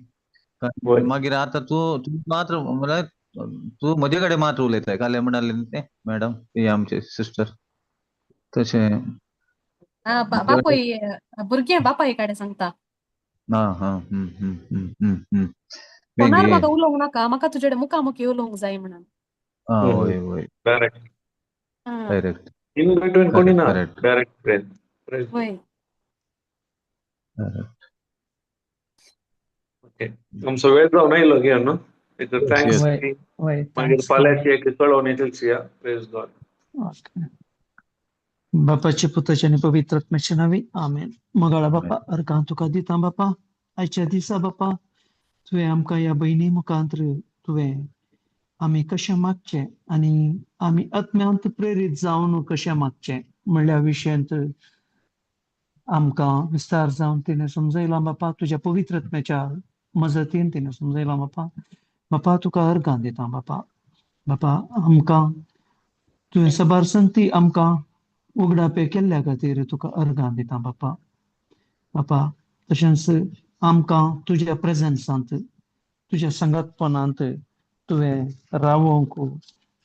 वय मागीर आतां तूं मात्र म्हळ्यार तूं म्हजे कडेन मात्र उलयताय, काले म्हणाले न्ही ते मॅडम, ती आमची सिस्टर. तशें तुजे कडेन बापूय भुरगें बापाय कडेन सांगता. हां. फोनार बेगी म्हाका उलोवंक नाका, म्हाका तुजे कडेन मुखामुखी उलोवंक जाय म्हणून. वय डायरेक्ट हा, डायरेक्ट इन बिटवीन कोणी ना, करेक्ट. Direct praise. वय. ओके, आमचो वेळ जावन आयलो घे न्हू. थँक्स. Yes. वय मागीर thanks. फाल्यांची एक कळोवणी दिवची. Praise God. Okay. बापाचे पुताचे आणि पवित्र आत्म्याचे नावे आमेन. मगाळा बापा अर्कां तुका दिता बापा, आयच्या दिसा बापा तुवें आमकां ह्या बहिणी मुखांतर तुवें आमी कशें मागचें आनी आमी आत्म्यांत प्रेरीत जावन कशें मागचें म्हणल्या विशयांत आमकां विस्तार जावन तिणें समजयलां बापा. तुज्या पवित्र आत्म्याच्या मजतीन तिणें समजयलां बापा. बापा तुका अर्गां दिता बापा. बापा आमकां तुवें सबार संगती आमकां उगडापे केल्ल्या खातीर तुका अर्गां दिता बापा. बापा तशेंच आमकां तुज्या प्रेझेन्सांत तुज्या संगतपणांत तुवें रावोंक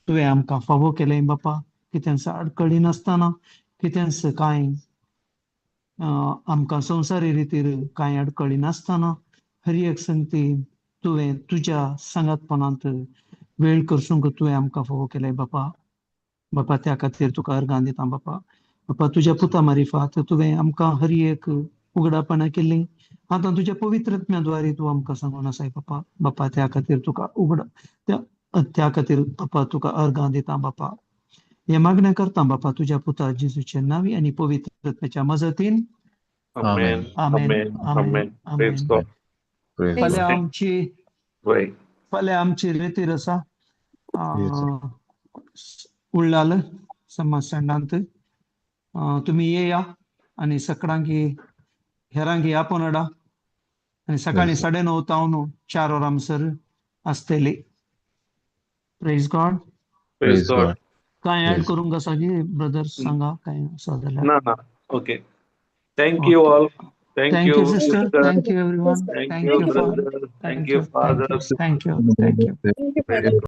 तुवें आमकां फावो केलें बापा. कितेंच आडकळी नासतना, कितेंच कांय आमकां संवसारी रितीर कांय आडकळी नासतना हर एक संगती तुवें तुज्या संगतपणांत वेळ करसूंक तुवें आमकां फावो केलें बापा. बापा त्या खातीर तुका अर्गां दिता बापा. बापा तुज्या पुता मारिफात तुवें आमकां हर एक उगडापणां केल्लीं आतां तुज्या पवित्र आत्म्याद्वारे तूं आमकां सांगून आसाय बापा. बापा त्या खातीर तुका त्या खातीर बापा तुका अर्गां दिता बापा. हे मागणें करता बापा तुज्या पुता जेजूचे नांवी आनी पवित्र आत्म्याच्या मजतीन. आमेन. आमेन आमेन. आमेन प्रेज आमेन. गॉड. फाल्यां आमची रेतीर आसा उरलाल समाज स्टँडांत. तुमी येया आनी सकाळांकी हेरांकी आपोवन हाडा आनी सकाळीं 9:30 तावन 4 वरांसर आसतली. Praise God. Praise God. काय ऍड करूंक आसा की ब्रदर्स सांगा काय आसा जाल्यार. ना okay. Thank you all. Thank you sister. Thank you everyone. Thank Thank you you brother. Thank you fathers. Thank you. Thank you, Father.